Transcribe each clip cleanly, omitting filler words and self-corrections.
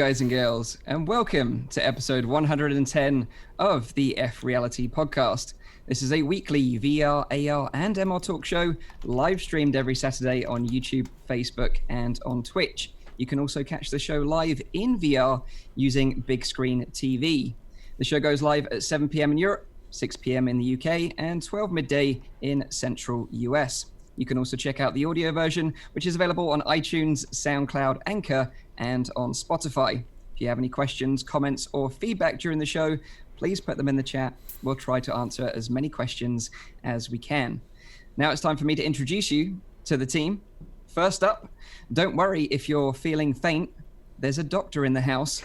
guys and girls, and welcome to episode 110 of the FReality Podcast. This is a weekly VR, AR, and MR talk show, live streamed every Saturday on YouTube, Facebook, and on Twitch. You can also catch the show live in VR using Big Screen TV. The show goes live at 7 p.m. in Europe, 6 p.m. in the UK, and 12 midday in Central US. You can also check out the audio version, which is available on iTunes, SoundCloud, Anchor, and on Spotify. If you have any questions, comments, or feedback during the show, please put them in the chat. We'll try to answer as many questions as we can. Now it's time for me to introduce you to the team. First up, don't worry if you're feeling faint. There's a doctor in the house.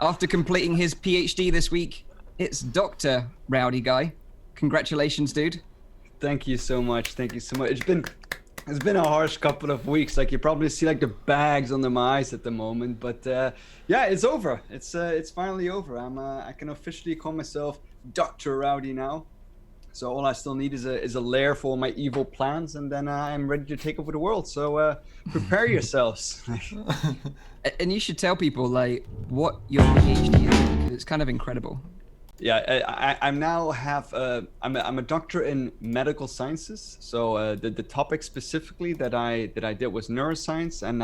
After completing his PhD this week, it's Dr. Rowdy Guy. Congratulations, dude. Thank you so much. It's been a harsh couple of weeks. Like you probably see like the bags under my eyes at the moment, but yeah, it's over. It's finally over. I can officially call myself Dr. Rowdy now. So all I still need is a lair for all my evil plans, and then I'm ready to take over the world. So prepare yourselves. And you should tell people like what your PhD is, because it's kind of incredible. Yeah, I'm now I'm a doctor in medical sciences. So the topic specifically that I did was neuroscience, and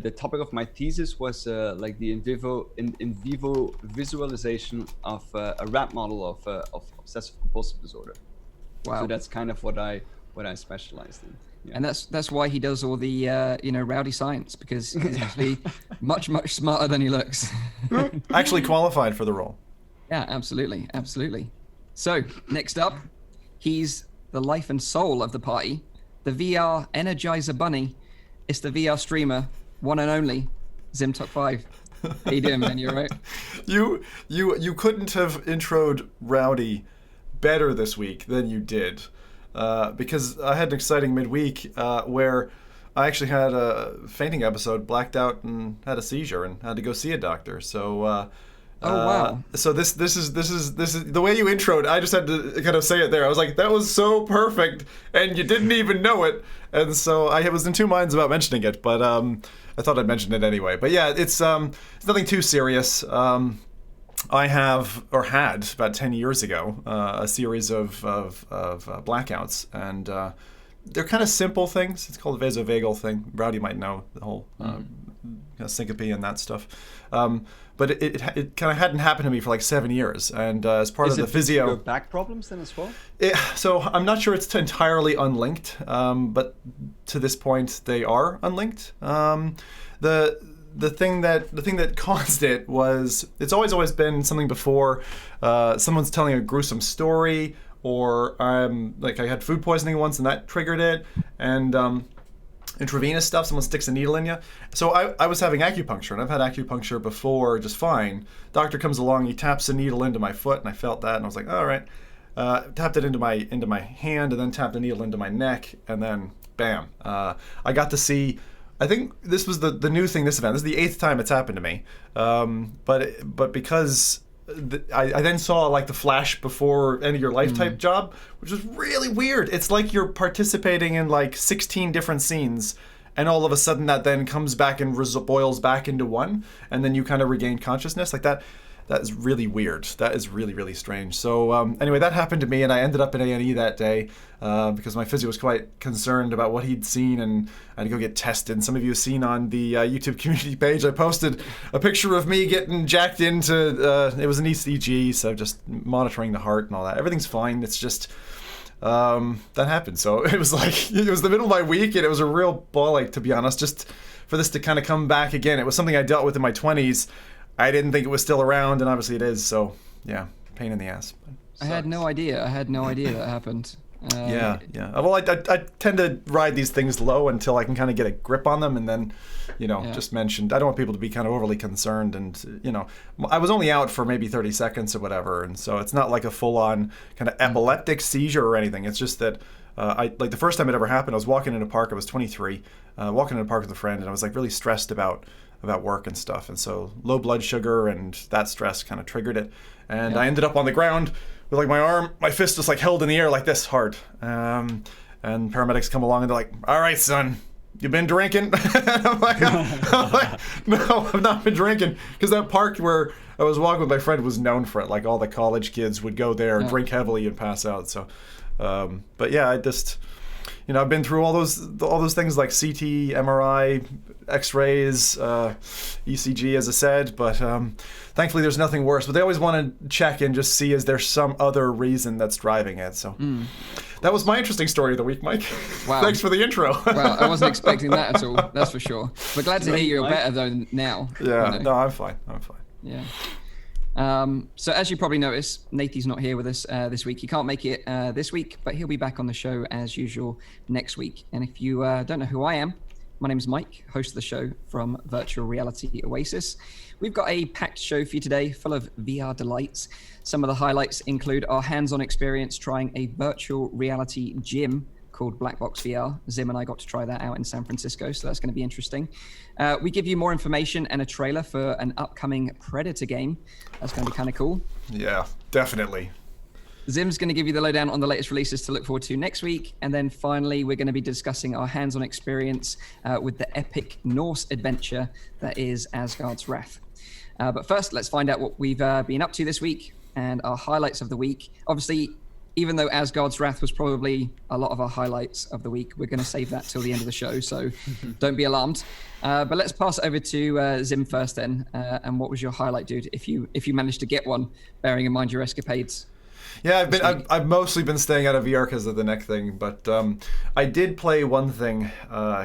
the topic of my thesis was like the in vivo visualization of a rat model of obsessive compulsive disorder. Wow. So that's kind of what I specialized in. Yeah. And that's why he does all the rowdy science, because he's actually much smarter than he looks. Actually qualified for the role. Yeah, absolutely. So, next up, he's the life and soul of the party, the VR Energizer Bunny. It's the VR streamer, one and only, ZimTok5. How you doing, man? You all right? You couldn't have introed Rowdy better this week than you did, because I had an exciting midweek where I actually had a fainting episode, blacked out, and had a seizure, and had to go see a doctor. So. Oh wow! So this is the way you introed. I just had to kind of say it there. I was like, that was so perfect, and you didn't even know it. And so I was in two minds about mentioning it, but I thought I'd mention it anyway. But yeah, it's nothing too serious. I had about 10 years ago a series of blackouts, and they're kind of simple things. It's called a vasovagal thing. Rowdy might know the whole syncope and that stuff. But it kind of hadn't happened to me for like 7 years, and as part of the physio. Your back problems then as well? So I'm not sure it's entirely unlinked, but to this point they are unlinked. The thing that caused it was it's always been something before. Someone's telling a gruesome story, or like I had food poisoning once and that triggered it, and intravenous stuff, someone sticks a needle in you. So I was having acupuncture, and I've had acupuncture before just fine. Doctor comes along, he taps a needle into my foot, and I felt that, and I was like, all right. Tapped it into my hand, and then tapped the needle into my neck, and then bam. I got to see, I think this was the new thing this event. This is the 8th time it's happened to me. But because I then saw like the flash before end of your life type job, which was really weird. It's like you're participating in like 16 different scenes, and all of a sudden that then comes back and boils back into one, and then you kind of regain consciousness like that. That is really weird. That is really, really strange. So anyway, that happened to me, and I ended up in A&E that day because my physio was quite concerned about what he'd seen, and I had to go get tested. And some of you have seen on the YouTube community page, I posted a picture of me getting jacked into, it was an ECG, so just monitoring the heart and all that. Everything's fine. It's just, that happened. So it was like, it was the middle of my week, and it was a real ball ache, to be honest, just for this to kind of come back again. It was something I dealt with in my 20s. I didn't think it was still around, and obviously it is, so yeah, pain in the ass. I had no idea that happened. Yeah. Well, I tend to ride these things low until I can kind of get a grip on them, and then, just mentioned, I don't want people to be kind of overly concerned, and, I was only out for maybe 30 seconds or whatever, and so it's not like a full-on kind of epileptic seizure or anything. It's just that like the first time it ever happened, I was walking in a park, I was 23, walking in a park with a friend, and I was like really stressed about work and stuff, and so low blood sugar and that stress kind of triggered it, and I ended up on the ground with like my fist just like held in the air like this hard, and paramedics come along and they're like, all right son, you been drinking? I'm like, no, I've not been drinking. Because that park where I was walking with my friend was known for it. Like all the college kids would go there, drink heavily, and pass out. So, but yeah, I just, I've been through all those things like CT, MRI, X-rays, ECG, as I said. But thankfully, there's nothing worse. But they always want to check and just see, is there some other reason that's driving it? So. That was my interesting story of the week, Mike. Wow. Thanks for the intro. Well, I wasn't expecting that at all, that's for sure. We're glad to hear you're better, though, now. Yeah, no, I'm fine. Yeah. So as you probably noticed, Nathan's not here with us this week. He can't make it this week, but he'll be back on the show as usual next week. And if you don't know who I am, my name is Mike, host of the show from Virtual Reality Oasis. We've got a packed show for you today, full of VR delights. Some of the highlights include our hands-on experience trying a virtual reality gym called Blackbox VR. Zim and I got to try that out in San Francisco, so that's going to be interesting. We give you more information and a trailer for an upcoming Predator game. That's going to be kind of cool. Yeah, definitely. Zim's going to give you the lowdown on the latest releases to look forward to next week. And then finally, we're going to be discussing our hands-on experience with the epic Norse adventure that is Asgard's Wrath. But first, let's find out what we've been up to this week and our highlights of the week. Obviously, even though Asgard's Wrath was probably a lot of our highlights of the week, we're going to save that till the end of the show, so don't be alarmed. But let's pass it over to Zim first then. And what was your highlight, dude, if you managed to get one, bearing in mind your escapades? Yeah, I've mostly been staying out of VR because of the neck thing, but I did play one thing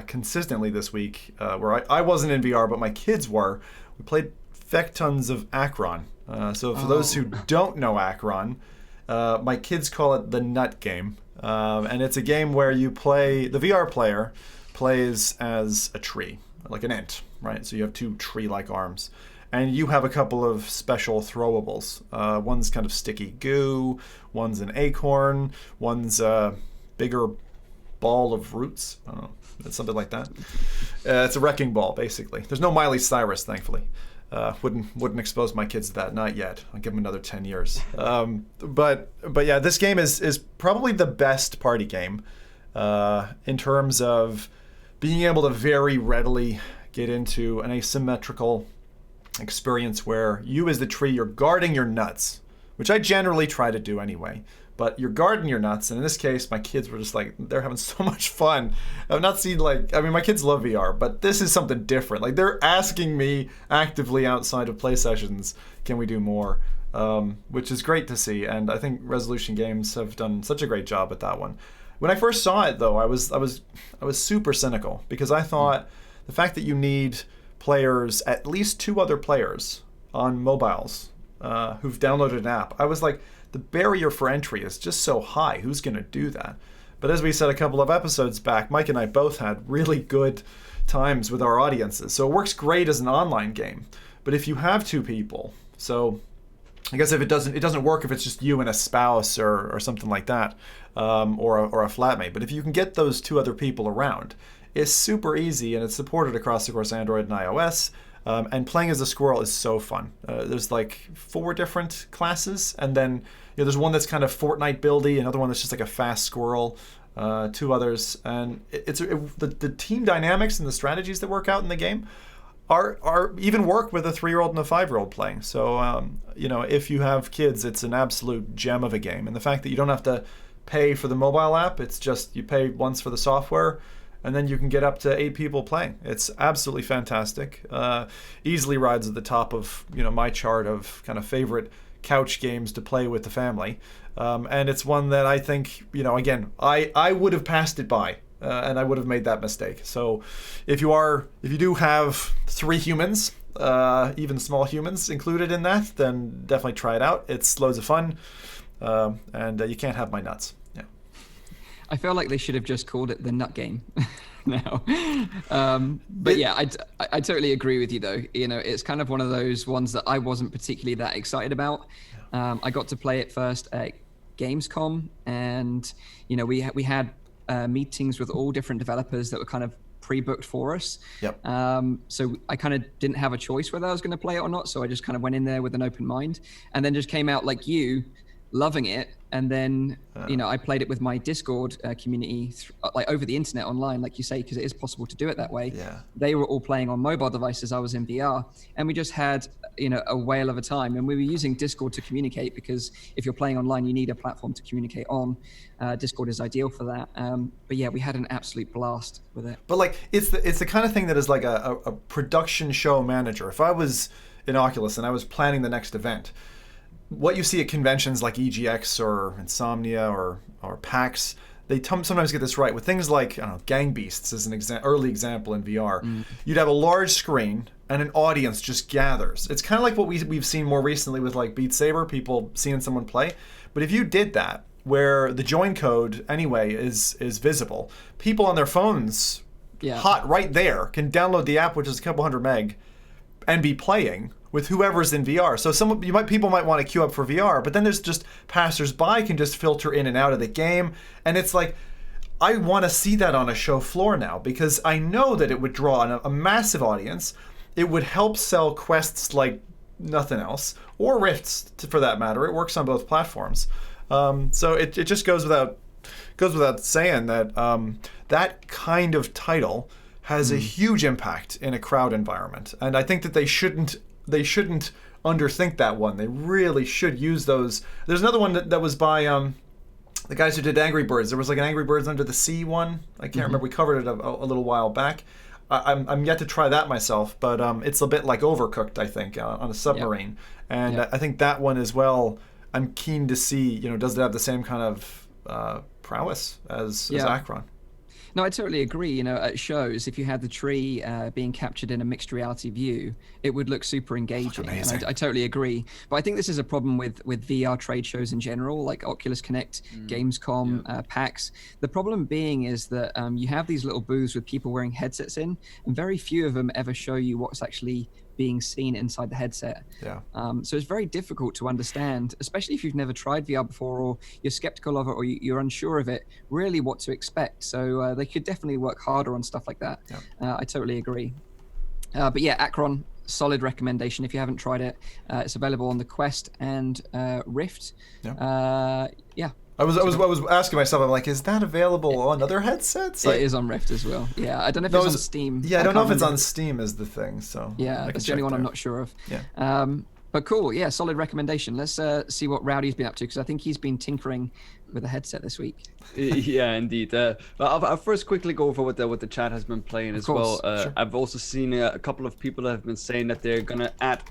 consistently this week where I wasn't in VR, but my kids were. We played Vectons of Acron. So for those who don't know Acron, my kids call it the nut game. And it's a game where the VR player plays as a tree, like an ant, right? So you have two tree-like arms. And you have a couple of special throwables. One's kind of sticky goo, one's an acorn, one's a bigger ball of roots. I don't know, it's something like that. It's a wrecking ball, basically. There's no Miley Cyrus, thankfully. Wouldn't expose my kids to that, not yet. I'll give them another 10 years. But yeah, this game is probably the best party game in terms of being able to very readily get into an asymmetrical experience where you as the tree, you're guarding your nuts, which I generally try to do anyway, but you're guarding your nuts. And in this case, my kids were just like, they're having so much fun. I've not seen my kids love VR, but this is something different. Like, they're asking me actively outside of play sessions, can we do more? Which is great to see. And I think Resolution Games have done such a great job at that one. When I first saw it though, I was super cynical, because I thought the fact that you need players, at least two other players on mobiles who've downloaded an app, I was like, the barrier for entry is just so high. Who's going to do that? But as we said a couple of episodes back, Mike and I both had really good times with our audiences. So it works great as an online game. But if you have two people, so I guess if it doesn't work if it's just you and a spouse or something like that, or a flatmate. But if you can get those two other people around, it's super easy, and it's supported across, of course, Android and iOS. And playing as a squirrel is so fun. There's like 4 different classes, and then there's one that's kind of Fortnite buildy, another one that's just like a fast squirrel, 2 others, and the team dynamics and the strategies that work out in the game are even work with a 3-year-old and a 5-year-old playing. So if you have kids, it's an absolute gem of a game, and the fact that you don't have to pay for the mobile app, it's just you pay once for the software, and then you can get up to 8 people playing. It's absolutely fantastic. Easily rides at the top of my chart of kind of favorite couch games to play with the family. And it's one that I think, again, I would have passed it by, and I would have made that mistake. So if you do have 3 humans, even small humans included in that, then definitely try it out. It's loads of fun, and you can't have my nuts. I feel like they should have just called it the nut game now. But yeah, I totally agree with you though. It's kind of one of those ones that I wasn't particularly that excited about. I got to play it first at Gamescom, and we had meetings with all different developers that were kind of pre-booked for us. Yep. So I kind of didn't have a choice whether I was going to play it or not. So I just kind of went in there with an open mind, and then just came out like you, loving it. And then, I played it with my Discord community, like over the internet online, like you say, because it is possible to do it that way. Yeah. They were all playing on mobile devices. I was in VR, and we just had, a whale of a time. And we were using Discord to communicate, because if you're playing online, you need a platform to communicate on. Discord is ideal for that. But yeah, we had an absolute blast with it. But like, it's the kind of thing that is like a production show manager. If I was in Oculus and I was planning the next event, what you see at conventions like EGX or Insomnia or PAX, they sometimes get this right. With things like, I don't know, Gang Beasts as an early example in VR, you'd have a large screen and an audience just gathers. It's kind of like what we've seen more recently with like Beat Saber, people seeing someone play. But if you did that, where the join code anyway is visible, people on their phones, hot right there, can download the app, which is a couple hundred meg, and be playing with whoever's in VR. So people might want to queue up for VR, but then there's just passersby can just filter in and out of the game, and it's like, I want to see that on a show floor now, because I know that it would draw a massive audience. It would help sell quests like nothing else, or Rifts for that matter. It works on both platforms. So it just goes without saying that that kind of title has a huge impact in a crowd environment, and I think that they shouldn't underthink that one. They really should use those. There's another one that was by the guys who did Angry Birds. There was like an Angry Birds Under the Sea one. I can't remember. We covered it a little while back. I'm yet to try that myself, but it's a bit like Overcooked, I think, on a submarine. Yep. And I think that one as well, I'm keen to see, does it have the same kind of prowess as Acron? No, I totally agree. At shows, if you had the tree being captured in a mixed reality view, it would look super engaging. And I totally agree. But I think this is a problem with VR trade shows in general, like Oculus Connect, Gamescom, PAX. The problem being is that you have these little booths with people wearing headsets in, and very few of them ever show you what's actually being seen inside the headset. So it's very difficult to understand, especially if you've never tried VR before, or you're skeptical of it, or you're unsure of it, really what to expect. So they could definitely work harder on stuff like that. I totally agree. But yeah, Acron, solid recommendation if you haven't tried it. It's available on the Quest and Rift. I was asking myself, I'm like, is that available on other headsets? It is on Rift as well. Yeah, I don't know if it's on Steam. Yeah, I don't know if it's on Steam is the thing. So yeah, that's the only one I'm not sure of. Yeah. But cool, yeah, solid recommendation. Let's see what Rowdy's been up to, because I think he's been tinkering with the headset this week. Yeah, indeed. I'll first quickly go over what the chat has been playing as well. Sure. I've also seen a couple of people that have been saying that they're gonna add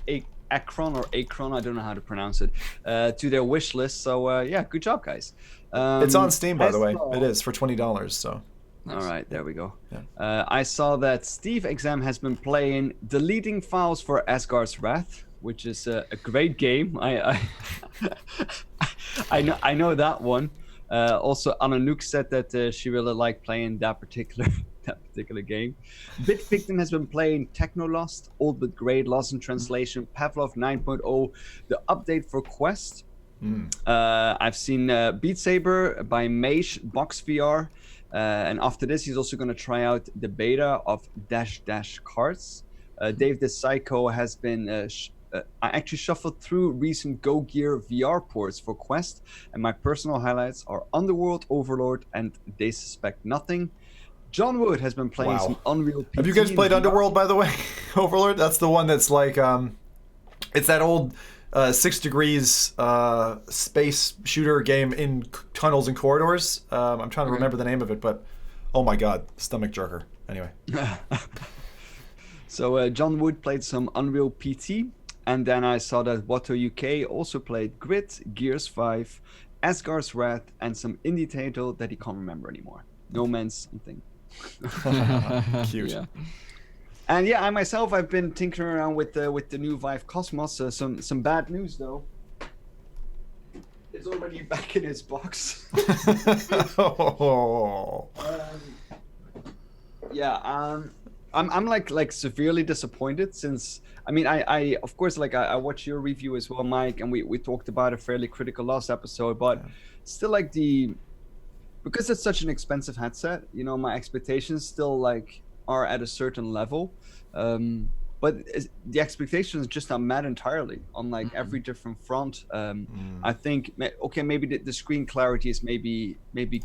Acron, I don't know how to pronounce it, to their wish list. So yeah, good job, guys. It's on Steam, by the way. It is for $20. So. All right, there we go. Yeah. I saw that Steve Exam has been playing Deleting Files for Asgard's Wrath, which is a great game. I know that one. Also, Anouk said that she really liked playing that particular game. Bit Victim has been playing Techno Lost, Old but Great, Lost in Translation, Pavlov 9.0, the update for Quest. I've seen Beat Saber by Mage Box VR, and after this he's also going to try out the beta of Dash Cards. Dave the Psycho has been I actually shuffled through recent Go Gear VR ports for Quest, and my personal highlights are Underworld, Overlord, and They Suspect Nothing. John Wood has been playing some Unreal PT. Have you guys played Underworld, by the way? Overlord? That's the one that's like, it's that old 6 Degrees space shooter game in tunnels and corridors. I'm trying to remember the name of it, but oh my god, stomach jerker. Anyway. So John Wood played some Unreal PT, and then I saw that Watto UK also played Grit, Gears 5, Asgard's Wrath, and some indie title that he can't remember anymore. No Man's something. Cute. Yeah. And yeah, I myself, I've been tinkering around with the new Vive Cosmos. Some bad news though. It's already back in its box. I'm like severely disappointed, since I mean I of course, like I watched your review as well, Mike, and we talked about a fairly critical last episode, but still, like, because it's such an expensive headset, my expectations still like are at a certain level. but the expectation is just not met entirely on like every different front. I think maybe the screen clarity is maybe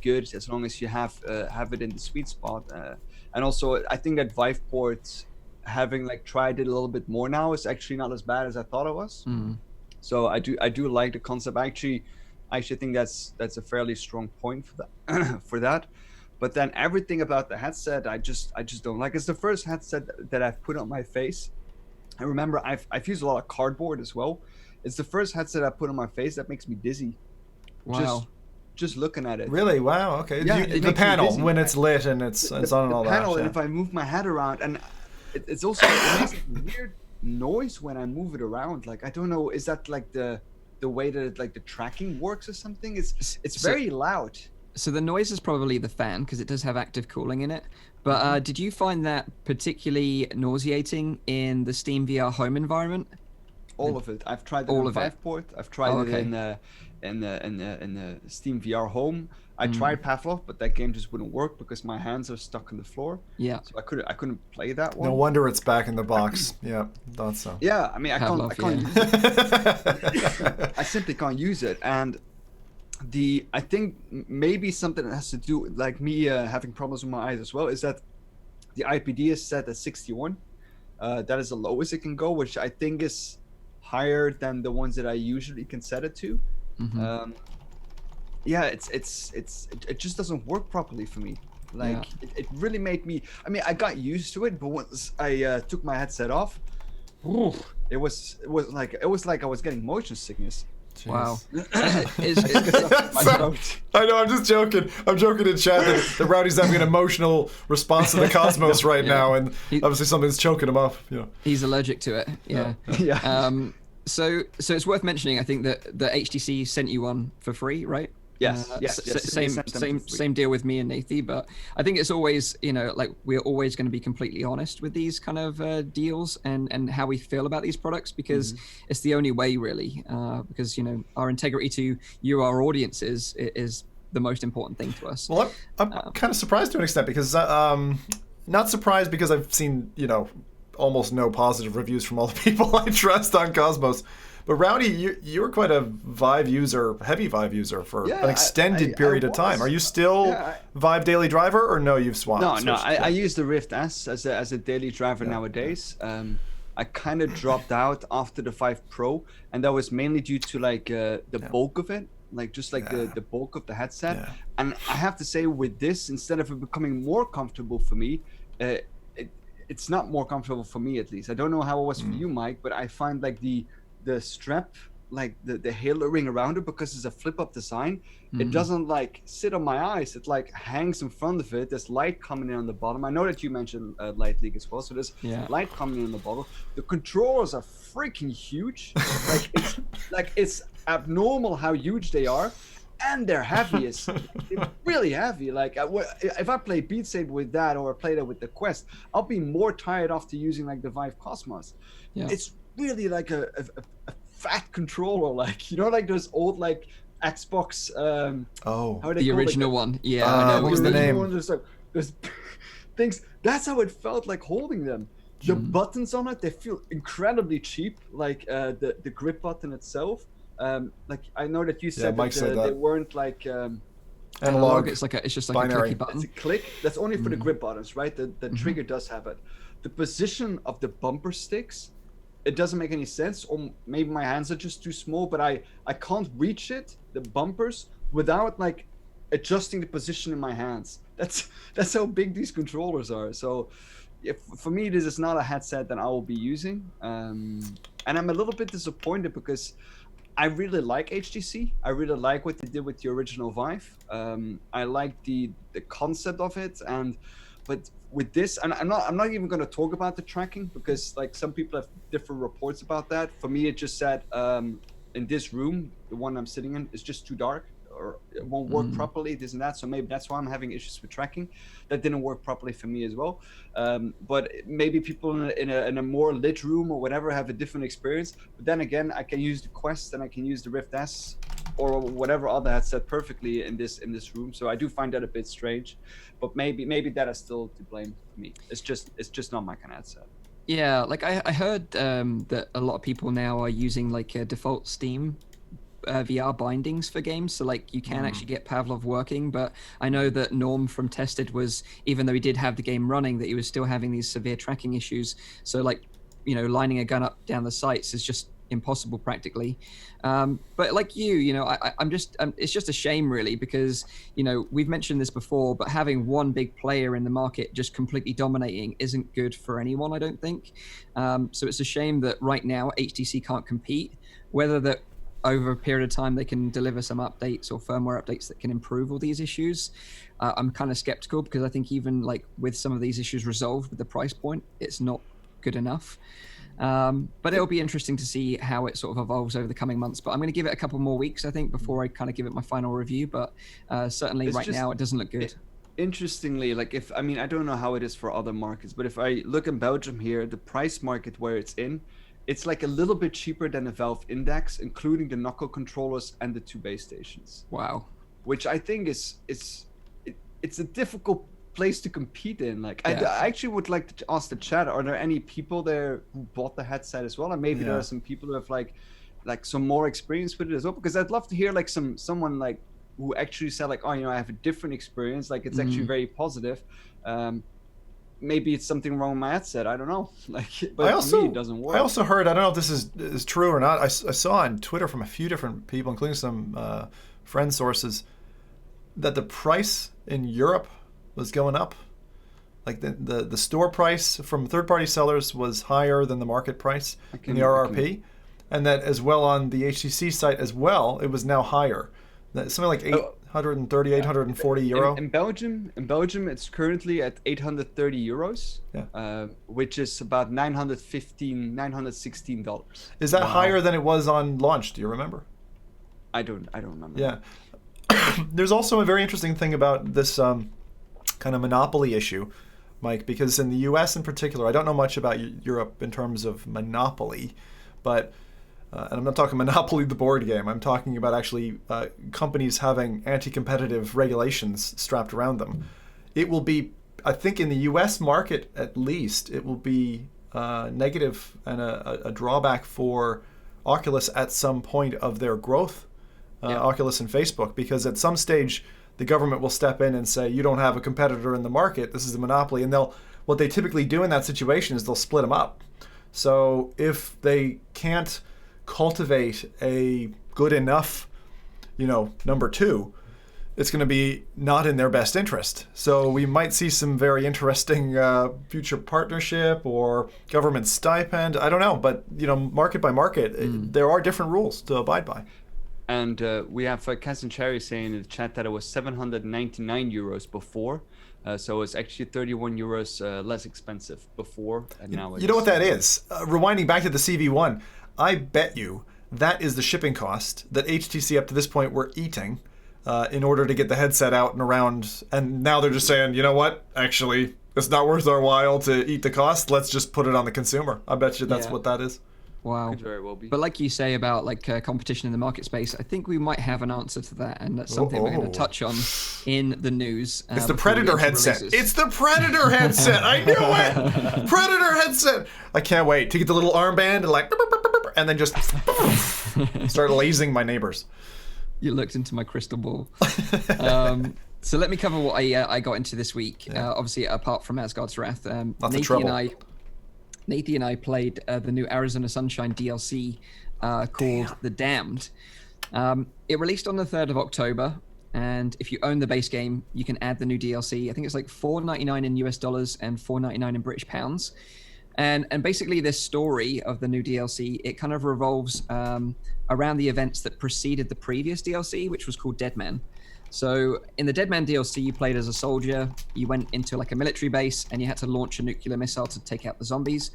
good as long as you have it in the sweet spot, and also I think that Viveport, having like tried it a little bit more now, is actually not as bad as I thought it was. So I do like the concept. I actually think that's a fairly strong point for that for that. But then everything about the headset, I just don't like. It's the first headset that I've put on my face. I remember I've used a lot of cardboard as well. It's the first headset I put on my face that makes me dizzy. Wow. Just looking at it. Really? Wow. Okay. Yeah, The panel when it's lit and it's on and all that. Panel, and Yeah. if I move my head around, and it's also it makes a weird noise when I move it around. Like I don't know, is that like the way that like the tracking works or something? It's very loud. So the noise is probably the fan because it does have active cooling in it. But did you find that particularly nauseating in the Steam VR home environment? All of it. I've tried it All on of it. Viveport. I've tried it in the Steam VR home. I tried Pavlov, but that game just wouldn't work because my hands are stuck on the floor. Yeah. So I couldn't play that one. No wonder it's back in the box. Yeah, thought so. Yeah, I mean I can't Pavlov, use it. I simply can't use it, and I think maybe something that has to do with like me having problems with my eyes as well is that the IPD is set at 61. That is the lowest it can go, which I think is higher than the ones that I usually can set it to. Yeah, it just doesn't work properly for me. Like it really made me. I mean, I got used to it, but once I took my headset off, it was like I was getting motion sickness. Jeez. Wow. I know, I'm just joking. I'm joking in chat that Rowdy's having an emotional response to the Cosmos right now, and obviously something's choking him up. You know. He's allergic to it. Yeah. Yeah. So it's worth mentioning, I think, that the HTC sent you one for free, right? Yes. Same deal with me and Nathi, but I think it's always, like we're always going to be completely honest with these kind of deals and how we feel about these products, because it's the only way really, because our integrity to you, our audiences, is the most important thing to us. Well, I'm kind of surprised to an extent, because not surprised because I've seen almost no positive reviews from all the people I trust on Cosmos. But Rowdy, you were quite a heavy Vive user for an extended period of time. Are you still Vive daily driver, or no? You've swapped? No. I use the Rift S as a daily driver nowadays. I kind of dropped out after the Vive Pro, and that was mainly due to like the bulk of it, like just like the bulk of the headset. Yeah. And I have to say, with this, instead of it becoming more comfortable for me, it's not more comfortable for me, at least. I don't know how it was for you, Mike, but I find like the strap, like the halo ring around it, because it's a flip up design, it doesn't like sit on my eyes, it like hangs in front of it. There's light coming in on the bottom. I know that you mentioned light leak as well, so there's light coming in on the bottom. The controllers are freaking huge. It's abnormal how huge they are, and they're heavy. They're really heavy. Like if I play Beat Saber with that, or play that with the Quest, I'll be more tired after using like the Vive Cosmos. It's really like a fat controller, like like those old like Xbox the original one. I know. What was the name? There's things. That's how it felt like holding them. The buttons on it, they feel incredibly cheap, like the grip button itself. Like I know that you said that they weren't like analog. It's just like binary. a clicky button. It's a click. That's only for the grip buttons, right? The trigger does have it. The position of the bumper sticks, it doesn't make any sense, or maybe my hands are just too small, but I can't reach the bumpers, without like adjusting the position in my hands. That's how big these controllers are. So for me, this is not a headset that I will be using. And I'm a little bit disappointed, because I really like HTC. I really like what they did with the original Vive. I like the concept of it, but with this, and I'm not even going to talk about the tracking, because like some people have different reports about that. For me, it just said in this room, the one I'm sitting in, is just too dark, or it won't work properly, this and that. So maybe that's why I'm having issues with tracking. That didn't work properly for me as well. But maybe people in a more lit room or whatever have a different experience. But then again, I can use the Quest and I can use the Rift S or whatever other headset perfectly in this room. So I do find that a bit strange. But maybe that is still to blame for me. It's just not my kind of headset. Yeah, like I heard that a lot of people now are using like default Steam VR bindings for games, so like you can actually get Pavlov working. But I know that Norm from Tested was, even though he did have the game running, that he was still having these severe tracking issues. So like, lining a gun up down the sights is just impossible practically. But like I'm just it's just a shame really, because we've mentioned this before, but having one big player in the market just completely dominating isn't good for anyone, I don't think. So it's a shame that right now HTC can't compete. Whether that over a period of time they can deliver some updates or firmware updates that can improve all these issues, I'm kind of skeptical, because I think even like with some of these issues resolved with the price point, it's not good enough. But it'll be interesting to see how it sort of evolves over the coming months. But I'm going to give it a couple more weeks, I think, before I kind of give it my final review. But certainly right now it doesn't look good. Interestingly, like I don't know how it is for other markets, but if I look in Belgium here, the price market where it's in, it's like a little bit cheaper than the Valve Index, including the knuckle controllers and the 2 base stations. Wow. Which I think it's a difficult place to compete in. Like, I actually would like to ask the chat, are there any people there who bought the headset as well? And maybe there are some people who have like some more experience with it as well, because I'd love to hear like someone like who actually said like, oh, I have a different experience, like it's actually very positive. Maybe it's something wrong with my headset, I don't know. Like, but for me, it doesn't work. I also heard, I don't know if this is true or not, I saw on Twitter from a few different people, including some friend sources, that the price in Europe was going up. Like the store price from third-party sellers was higher than the market price in the RRP. And that as well on the HTC site as well, it was now higher. Something like 830, 840 euro. In Belgium, it's currently at 830 euros, which is about $916. Is that higher than it was on launch? Do you remember? I don't remember. Yeah. There's also a very interesting thing about this kind of monopoly issue, Mike, because in the US in particular, I don't know much about Europe in terms of monopoly, but and I'm not talking Monopoly the board game. I'm talking about actually companies having anti-competitive regulations strapped around them. It will be, I think in the US market at least, it will be negative and a drawback for Oculus at some point of their growth, Oculus and Facebook, because at some stage the government will step in and say, you don't have a competitor in the market, this is a monopoly. And what they typically do in that situation is they'll split them up. So if they can't cultivate a good enough, number 2, it's going to be not in their best interest. So we might see some very interesting future partnership or government stipend. I don't know, but market by market, there are different rules to abide by. And we have Cass Cherry saying in the chat that it was 799 euros before. So it's actually 31 euros less expensive before. And now you know what that is? Rewinding back to the CV1, I bet you that is the shipping cost that HTC up to this point were eating in order to get the headset out and around. And now they're just saying, you know what? Actually, it's not worth our while to eat the cost. Let's just put it on the consumer. I bet you that's what that is. Wow. Could very well be. But like you say about like competition in the market space, I think we might have an answer to that, and that's something we're going to touch on in the news. It's the Predator headset. It's the Predator headset. I knew it. Predator headset. I can't wait to get the little armband and then just start lasing my neighbors. You looked into my crystal ball. So let me cover what I got into this week. Obviously, apart from Asgard's Wrath, Nathan and I played the new Arizona Sunshine DLC called The Damned. It released on the 3rd of October, and if you own the base game, you can add the new DLC. I think it's like $4.99 in US dollars and $4.99 in British pounds. And basically this story of the new DLC, it kind of revolves around the events that preceded the previous DLC, which was called Dead Man. So in the Dead Man DLC, you played as a soldier. You went into like a military base and you had to launch a nuclear missile to take out the zombies.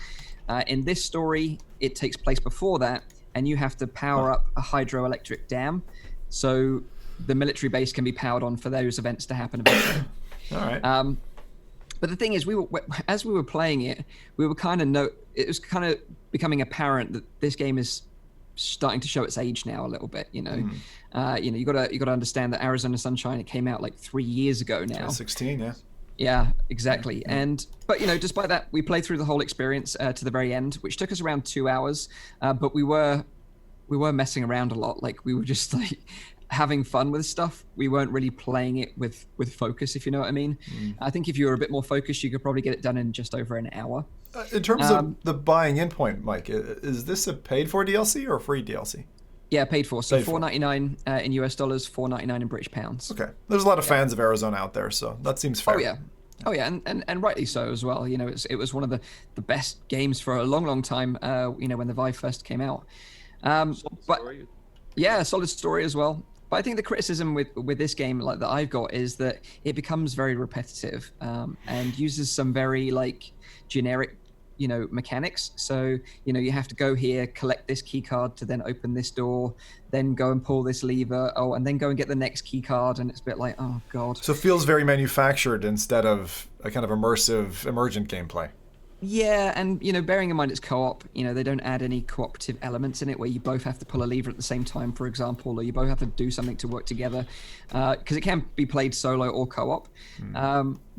In this story, it takes place before that, and you have to power up a hydroelectric dam so the military base can be powered on for those events to happen eventually. All right. But the thing is, as we were playing it, we were it was kind of becoming apparent that this game is starting to show its age now a little bit. You gotta understand that Arizona Sunshine, it came out like 3 years ago now. 16, yeah. Yeah, exactly. But despite that, we played through the whole experience to the very end, which took us around 2 hours. But we were messing around a lot. Like we were just like having fun with stuff. We weren't really playing it with focus, if you know what I mean. I think if you were a bit more focused, you could probably get it done in just over an hour. In terms of the buying in point, Mike, is this a paid for DLC or a free DLC? Yeah, paid for. So $4.99 in US dollars, $4.99 in British pounds. Okay. There's a lot of fans of Arizona out there, so that seems fair. Oh yeah, and rightly so as well. It was one of the best games for a long time. When the Vive first came out. Solid story as well. But I think the criticism with this game, like that I've got, is that it becomes very repetitive and uses some very like generic mechanics. So you have to go here, collect this key card to then open this door, then go and pull this lever, and then go and get the next key card, and it's a bit like, oh god. So it feels very manufactured instead of a kind of immersive, emergent gameplay. Yeah, and bearing in mind it's co-op, they don't add any cooperative elements in it where you both have to pull a lever at the same time, for example, or you both have to do something to work together, because it can be played solo or co-op.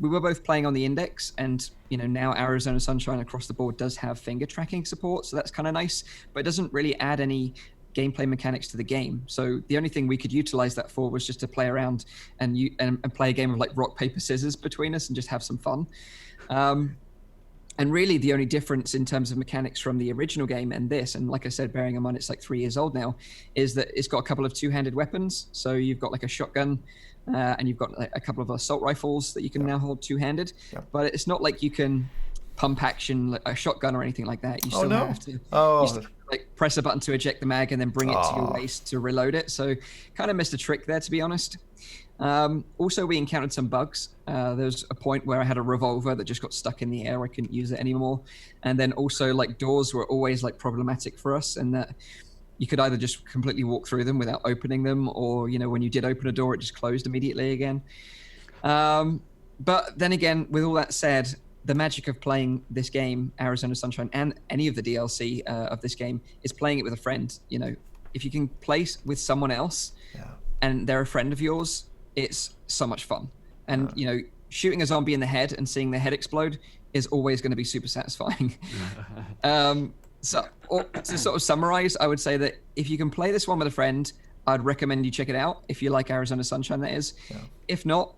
We were both playing on the Index, and now Arizona Sunshine across the board does have finger tracking support, so that's kind of nice, but it doesn't really add any gameplay mechanics to the game. So the only thing we could utilize that for was just to play around and play a game of like rock paper scissors between us and just have some fun. And really the only difference in terms of mechanics from the original game and this, and like I said, bearing in mind it's like 3 years old now, is that it's got a couple of two-handed weapons. So you've got like a shotgun and you've got like a couple of assault rifles that you can now hold two-handed. But it's not like you can pump action like a shotgun or anything like that. You still have to like press a button to eject the mag and then bring it to your waist to reload it. So kind of missed a trick there, to be honest. Also, we encountered some bugs. There was a point where I had a revolver that just got stuck in the air. I couldn't use it anymore. And then also, like, doors were always like problematic for us, and that you could either just completely walk through them without opening them, or when you did open a door, it just closed immediately again. But then again, with all that said, the magic of playing this game, Arizona Sunshine, and any of the DLC of this game, is playing it with a friend. If you can play with someone else and they're a friend of yours, it's so much fun. And shooting a zombie in the head and seeing their head explode is always going to be super satisfying. So to sort of summarize, I would say that if you can play this one with a friend, I'd recommend you check it out. If you like Arizona Sunshine, that is. If not,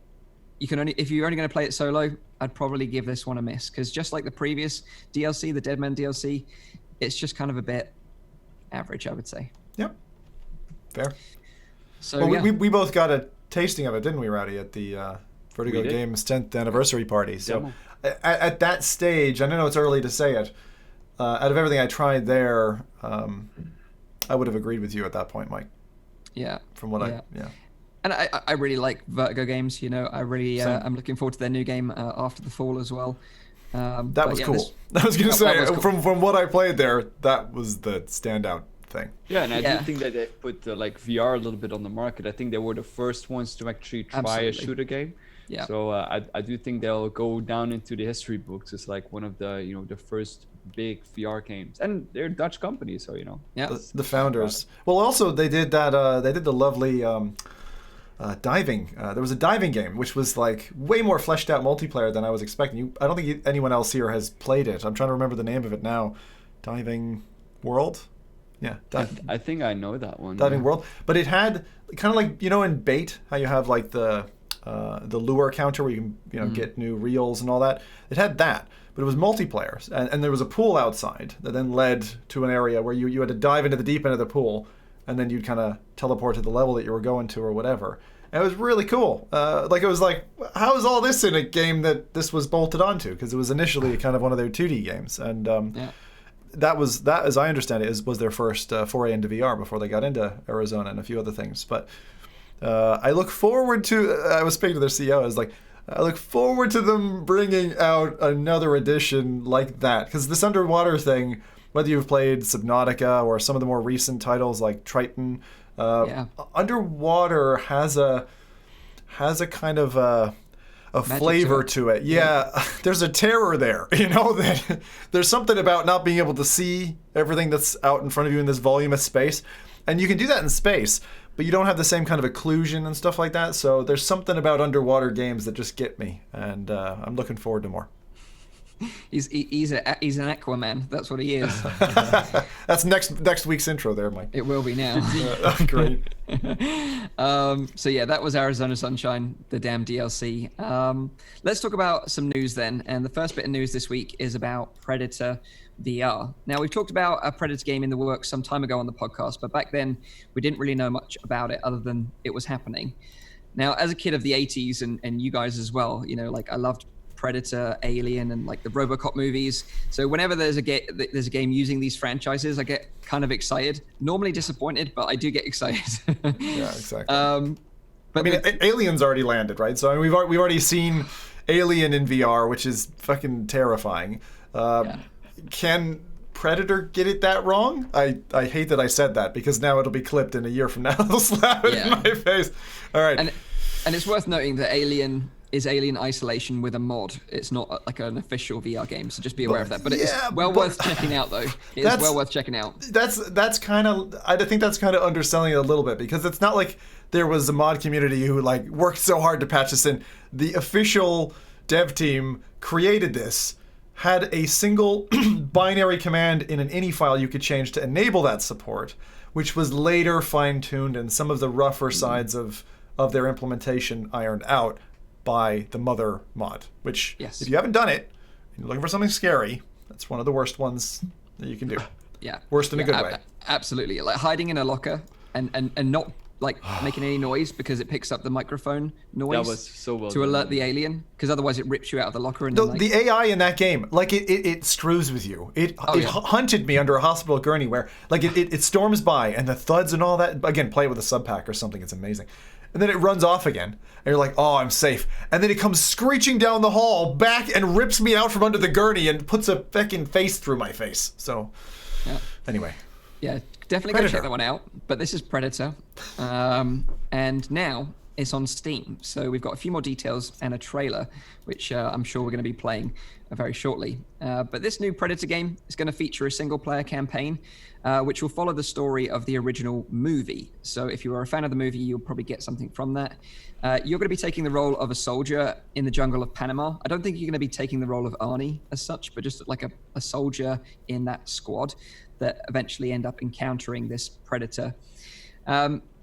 if you're only going to play it solo, I'd probably give this one a miss, because just like the previous DLC, the Dead Man DLC, it's just kind of a bit average, I would say. Yep. Fair. So we both got a tasting of it, didn't we, Rowdy, at the Vertigo Games 10th anniversary party. So at that stage, I know it's early to say it, out of everything I tried there, I would have agreed with you at that point, Mike. Yeah. From what And I really like Vertigo games. I really I'm looking forward to their new game After the Fall as well. That was cool. I was going to say, cool. from what I played there, that was the standout thing. Yeah, and I do think that they put like VR a little bit on the market. I think they were the first ones to actually try a shooter game. Yeah. So I do think they'll go down into the history books as like one of the the first big VR games, and they're a Dutch company, so the founders. Well, also they did that. They did the lovely diving. There was a diving game which was like way more fleshed out multiplayer than I was expecting. I don't think anyone else here has played it. I'm trying to remember the name of it now. Diving World. Yeah, I think I know that one. Diving World, but it had kind of like in Bait, how you have like the lure counter where you can get new reels and all that. It had that, but it was multiplayer, and there was a pool outside that then led to an area where you had to dive into the deep end of the pool, and then you'd kind of teleport to the level that you were going to or whatever. And it was really cool. It was like, how is all this in a game that this was bolted onto? Because it was initially kind of one of their 2D games, and that, as I understand it, was their first foray into VR before they got into Arizona and a few other things. But I look forward to. I was speaking to their CEO. I was like, I look forward to them bringing out another edition like that, because this underwater thing, whether you've played Subnautica or some of the more recent titles like Triton, underwater has a kind of a flavor to it. Yeah, there's a terror there, that there's something about not being able to see everything that's out in front of you in this voluminous space. And you can do that in space, but you don't have the same kind of occlusion and stuff like that. So there's something about underwater games that just get me, and I'm looking forward to more. He's an Aquaman. That's what he is. That's next week's intro there, Mike. It will be now. Great. So yeah, that was Arizona Sunshine, the damn DLC. Let's talk about some news then. And the first bit of news this week is about Predator VR. Now, we've talked about a Predator game in the works some time ago on the podcast, but back then we didn't really know much about it other than it was happening. Now, as a kid of the 80s, and you guys as well, you know, like I loved Predator, Alien, and like the RoboCop movies. So whenever there's a game using these franchises, I get kind of excited. Normally disappointed, but I do get excited. Yeah, exactly. But I mean, Alien's already landed, right? So I mean, we've already seen Alien in VR, which is fucking terrifying. Can Predator get it that wrong? I hate that I said that, because now it'll be clipped in a year from now. They'll slap it in my face. All right. And it's worth noting that Alien is Alien Isolation with a mod. It's not like an official VR game, so just be aware of that. But it's worth checking out, though. It's well worth checking out. That's kind of, I think that's kind of underselling it a little bit, because it's not like there was a mod community who like worked so hard to patch this in. The official dev team created this, had a single binary command in an ini file you could change to enable that support, which was later fine-tuned and some of the rougher sides of their implementation ironed out by the mother mod, which if you haven't done it and you're looking for something scary, that's one of the worst ones that you can do. Yeah. Worst in a good way. Absolutely. Like hiding in a locker and not like making any noise because it picks up the microphone noise. That was so well to done. alert the alien, because otherwise it rips you out of the locker. And The AI in that game, like it screws with you. It hunted me under a hospital gurney where like it storms by and the thuds and all that. Again, play it with a sub pack or something. It's amazing. And then it runs off again. And you're like, oh, I'm safe. And then it comes screeching down the hall back and rips me out from under the gurney and puts a fucking face through my face. So, anyway. Yeah, definitely go check that one out. But this is Predator. And now it's on Steam. So we've got a few more details and a trailer, which I'm sure we're going to be playing very shortly. But this new Predator game is going to feature a single-player campaign, which will follow the story of the original movie. So if you are a fan of the movie, you'll probably get something from that. You're going to be taking the role of a soldier in the jungle of Panama. I don't think you're going to be taking the role of Arnie as such, but just like a soldier in that squad that eventually end up encountering this Predator.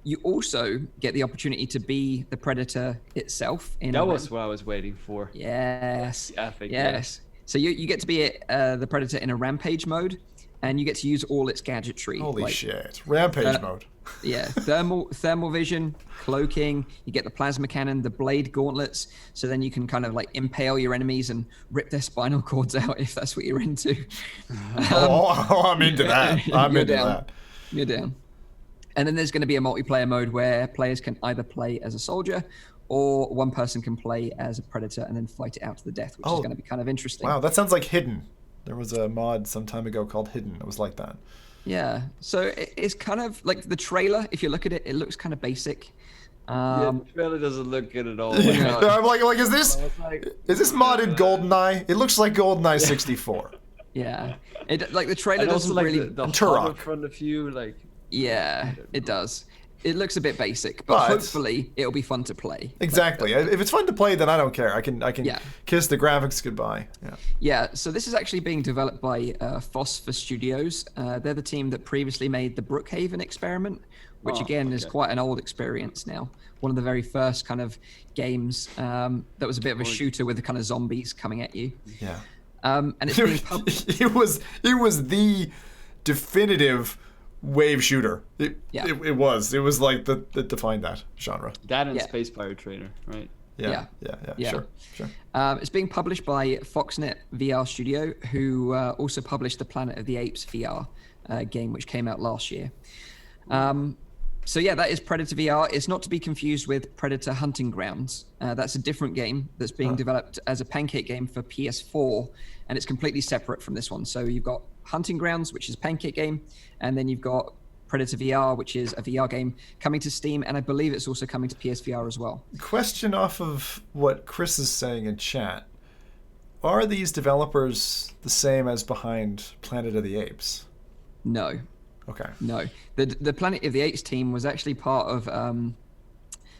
You also get the opportunity to be the Predator itself. That was what I was waiting for. Yes. Yes. So you get to be the Predator in a rampage mode, and you get to use all its gadgetry. Holy shit. Rampage mode. Yeah. Thermal vision, cloaking. You get the plasma cannon, the blade gauntlets. So then you can kind of like impale your enemies and rip their spinal cords out if that's what you're into. I'm into that. I'm into that. You're down. And then there's going to be a multiplayer mode where players can either play as a soldier or one person can play as a Predator and then fight it out to the death, which is going to be kind of interesting. Wow, that sounds like Hidden. There was a mod some time ago called Hidden. It was like that. Yeah, so it's kind of like the trailer. If you look at it, it looks kind of basic. The trailer doesn't look good at all. I'm like, is this modded GoldenEye? It looks like GoldenEye 64. Yeah, like the trailer and doesn't also, really. The HUD in front of you, like. Yeah, it does. It looks a bit basic, but hopefully it'll be fun to play. Exactly. If it's fun to play, then I don't care. I can kiss the graphics goodbye. Yeah. So this is actually being developed by Phosphor Studios. They're the team that previously made the Brookhaven experiment, which is quite an old experience now. One of the very first kind of games that was a bit of a shooter with the kind of zombies coming at you. Yeah. And it's being published. It was the definitive wave shooter. It was like the defined that genre. That and Space Pirate Trainer, right? Yeah. Sure. It's being published by Foxnet VR Studio, who also published the Planet of the Apes VR game, which came out last year. So that is Predator VR. It's not to be confused with Predator Hunting Grounds. That's a different game that's being developed as a pancake game for PS4, and it's completely separate from this one. So you've got Hunting Grounds, which is a pancake game, and then you've got Predator VR, which is a VR game coming to Steam, and I believe it's also coming to PSVR as well. Question off of what Chris is saying in chat. Are these developers the same as behind Planet of the Apes? No. Okay. No, the Planet of the Apes team was actually part of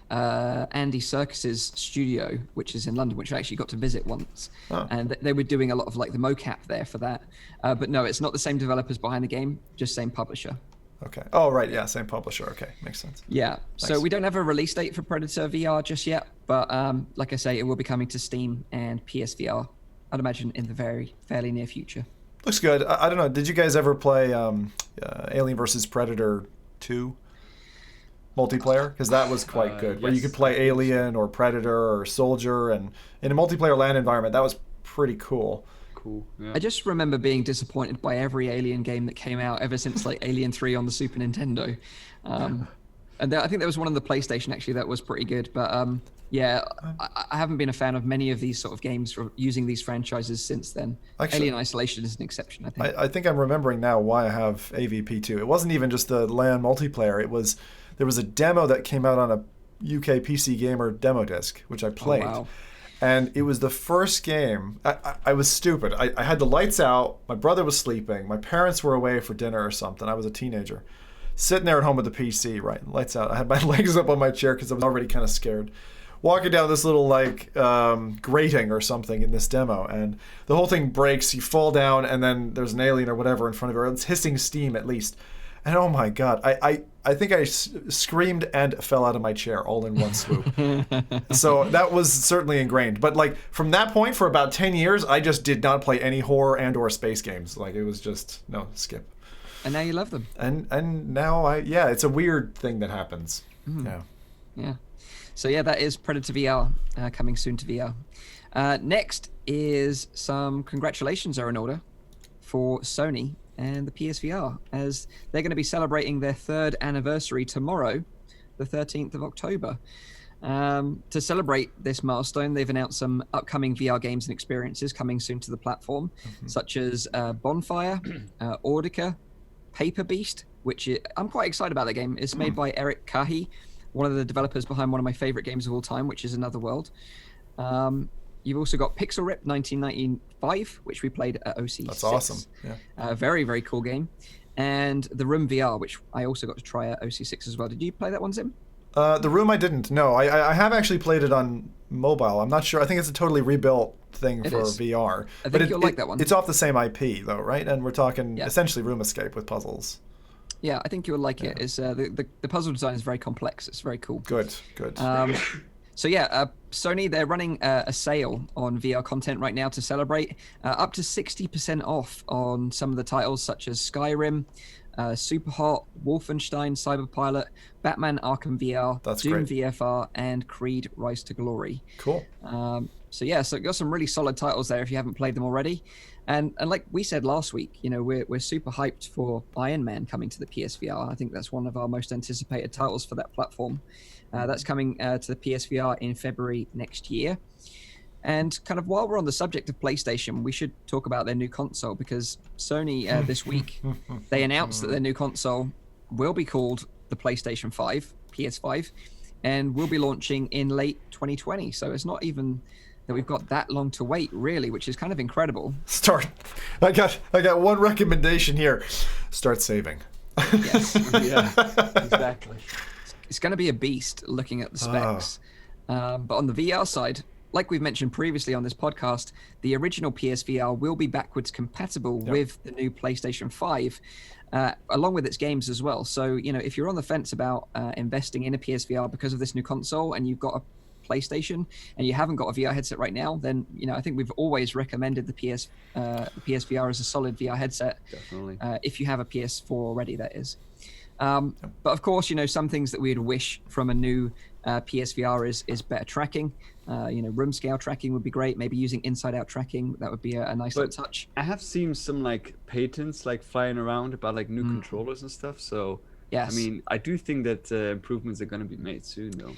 Andy Serkis's studio, which is in London, which I actually got to visit once. Oh. And they were doing a lot of like the mocap there for that. But no, it's not the same developers behind the game, just same publisher. Okay. Oh, right. Yeah, same publisher. Okay, makes sense. Yeah. So we don't have a release date for Predator VR just yet, but like I say, it will be coming to Steam and PSVR. I'd imagine in the fairly near future. Looks good. I don't know. Did you guys ever play Alien vs. Predator 2 multiplayer? Because that was quite good. Where you could play Alien or Predator or Soldier, and in a multiplayer LAN environment, that was pretty cool. Cool. Yeah. I just remember being disappointed by every Alien game that came out ever since like Alien 3 on the Super Nintendo. And I think there was one on the PlayStation actually that was pretty good. But yeah, I haven't been a fan of many of these sort of games for using these franchises since then. Actually, Alien Isolation is an exception, I think. I think I'm remembering now why I have AVP2. It wasn't even just the LAN multiplayer. There was a demo that came out on a UK PC Gamer demo disc, which I played. Oh, wow. And it was the first game. I was stupid. I had the lights out. My brother was sleeping. My parents were away for dinner or something. I was a teenager. Sitting there at home with the PC, right? Lights out. I had my legs up on my chair because I was already kind of scared. Walking down this little like grating or something in this demo, and the whole thing breaks. You fall down, and then there's an alien or whatever in front of you. It's hissing steam at least. And oh my god, I think I screamed and fell out of my chair all in one swoop. So that was certainly ingrained. But like from that point, for about 10 years, I just did not play any horror and or space games. Like it was just no, skip. And now you love them. And now it's a weird thing that happens. Yeah. So yeah, that is Predator VR coming soon to VR. Next is some congratulations are in order for Sony and the PSVR, as they're going to be celebrating their 3rd anniversary tomorrow, the 13th of October. To celebrate this milestone, they've announced some upcoming VR games and experiences coming soon to the platform, such as Bonfire, Audica, Paper Beast, which I'm quite excited about that game. It's made by Eric Kahi, one of the developers behind one of my favorite games of all time, which is Another World. You've also got Pixel Rip 1995, which we played at OC6. That's awesome. Yeah. Very, very cool game. And The Room VR, which I also got to try at OC6 as well. Did you play that one, Zim? The Room I didn't. No, I have actually played it on mobile. I'm not sure. I think it's a totally rebuilt thing for VR. I think you'll like that one. It's off the same IP though, right? And we're talking essentially room escape with puzzles. Yeah, I think you'll like it. It's the puzzle design is very complex. It's very cool. Good. So yeah, Sony, they're running a sale on VR content right now to celebrate, up to 60% off on some of the titles such as Skyrim, Superhot, Wolfenstein, Cyberpilot, Batman Arkham VR, Doom VFR, and Creed Rise to Glory. Cool. So you've got some really solid titles there if you haven't played them already. And like we said last week, we're super hyped for Iron Man coming to the PSVR. I think that's one of our most anticipated titles for that platform. That's coming to the PSVR in February next year. And kind of while we're on the subject of PlayStation, we should talk about their new console, because Sony this week, they announced that their new console will be called the PlayStation 5, PS5, and will be launching in late 2020. So it's not even that we've got that long to wait, really, which is kind of incredible. I got one recommendation here. Start saving. Yes. Yeah, exactly. It's going to be a beast looking at the specs. But on the VR side, like we've mentioned previously on this podcast, the original PSVR will be backwards compatible with the new PlayStation 5, along with its games as well. So, if you're on the fence about investing in a PSVR because of this new console and you've got a PlayStation and you haven't got a VR headset right now, then I think we've always recommended the PSVR as a solid VR headset. Definitely. If you have a PS4 already, that is. But of course, some things that we'd wish from a new PSVR is better tracking. Room scale tracking would be great. Maybe using inside out tracking, that would be a nice little touch. I have seen some patents flying around about new controllers and stuff. So yes, I mean, I do think that improvements are going to be made soon, though.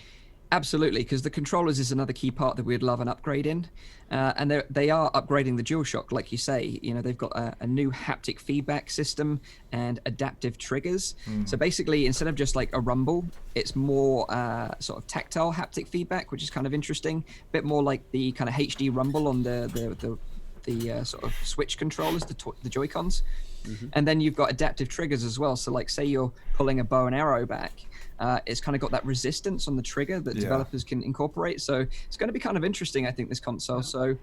Absolutely, because the controllers is another key part that we'd love an upgrade in, and they are upgrading the DualShock, like you say. They've got a new haptic feedback system and adaptive triggers. So basically, instead of just a rumble, it's more sort of tactile haptic feedback, which is kind of interesting. A bit more like the kind of HD rumble on the the sort of Switch controllers, the Joy-Cons. And then you've got adaptive triggers as well. So like say you're pulling a bow and arrow back, it's kind of got that resistance on the trigger that developers can incorporate. So it's going to be kind of interesting, I think, this console. So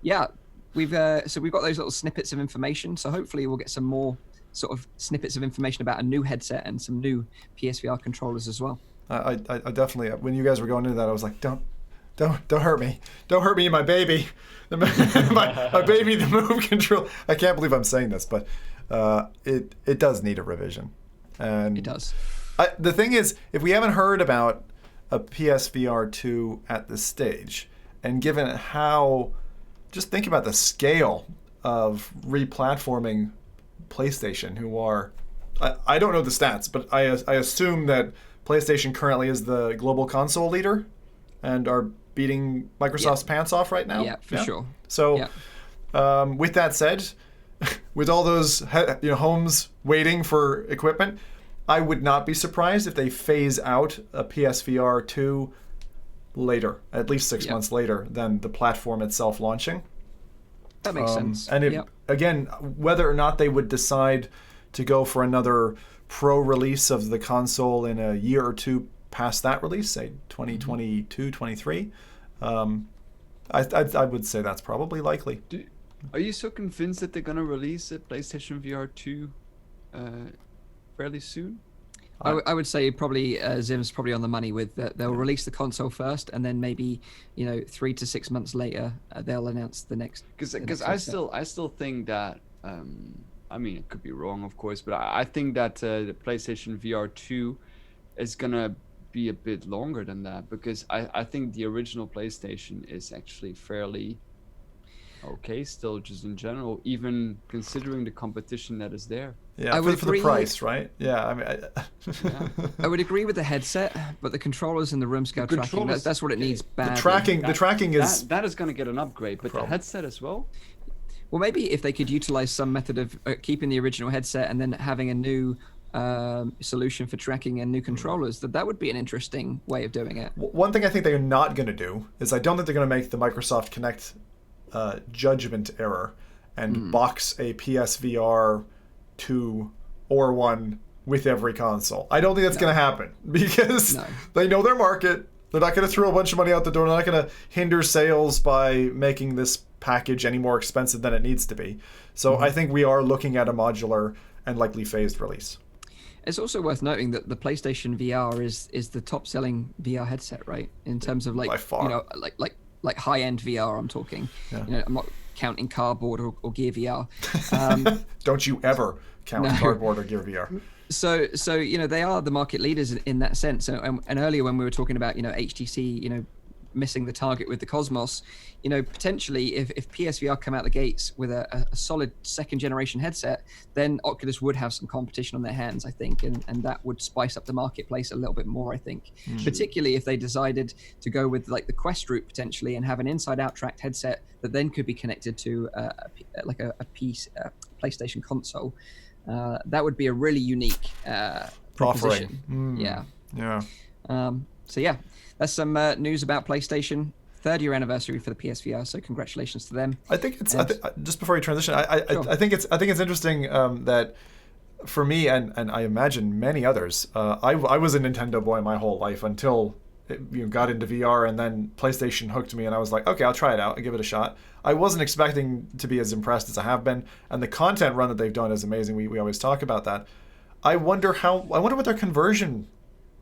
yeah, we've got those little snippets of information. So hopefully we'll get some more sort of snippets of information about a new headset and some new PSVR controllers as well. I definitely, when you guys were going into that, I was like, don't hurt me. Don't hurt me, my baby. My baby, the move control. I can't believe I'm saying this, but it does need a revision. And it does. The thing is, if we haven't heard about a PSVR 2 at this stage, and given how, just think about the scale of replatforming PlayStation, who are, I don't know the stats, but I assume that PlayStation currently is the global console leader and are beating Microsoft's pants off right now. Yeah, for sure. So, with that said, with all those homes waiting for equipment, I would not be surprised if they phase out a PSVR 2 later, at least 6 months later than the platform itself launching. That makes sense. And again, whether or not they would decide to go for another pro release of the console in a year or two past that release, say 2022, 23, I would say that's probably likely. Are you so convinced that they're going to release a PlayStation VR 2 fairly soon? I would say probably Zim's probably on the money with that. They'll release the console first, and then maybe 3 to 6 months later they'll announce the next. Because I still think that I mean, it could be wrong, of course, but I think that the PlayStation VR 2 is gonna be a bit longer than that, because I think the original PlayStation is actually fairly okay still, just in general, even considering the competition that is there. Yeah, for the price, right? Yeah, I mean, I would agree with the headset, but the controllers and the room scale tracking, that's what it needs badly. The tracking is... That is going to get an upgrade, but the headset as well? Well, maybe if they could utilize some method of keeping the original headset and then having a new solution for tracking and new controllers, that would be an interesting way of doing it. One thing I think they're not going to do is I don't think they're going to make the Microsoft Kinect judgment error and box a PSVR 2 or 1 with every console. I don't think that's going to happen, because they know their market. They're not going to throw a bunch of money out the door. They're not going to hinder sales by making this package any more expensive than it needs to be. So I think we are looking at a modular and likely phased release. It's also worth noting that the PlayStation VR is the top-selling VR headset, right? In terms of by far. Like high-end VR, I'm talking. I'm not counting cardboard or Gear VR. Don't you ever count cardboard or Gear VR. So they are the market leaders in that sense. And earlier when we were talking about HTC missing the target with the Cosmos, potentially if PSVR come out the gates with a solid second generation headset, then Oculus would have some competition on their hands, I think, and that would spice up the marketplace a little bit more, I think. Particularly if they decided to go with like the Quest route potentially and have an inside out tracked headset that then could be connected to a PlayStation console. That would be a really unique proposition. Yeah. So yeah, that's some news about PlayStation. 3rd-year anniversary for the PSVR, so congratulations to them. I think it's just before you transition, I think it's interesting that for me and I imagine many others, I was a Nintendo boy my whole life until it got into VR, and then PlayStation hooked me, and I was like, okay, I'll try it out and give it a shot. I wasn't expecting to be as impressed as I have been, and the content run that they've done is amazing. We always talk about that. I wonder what their conversion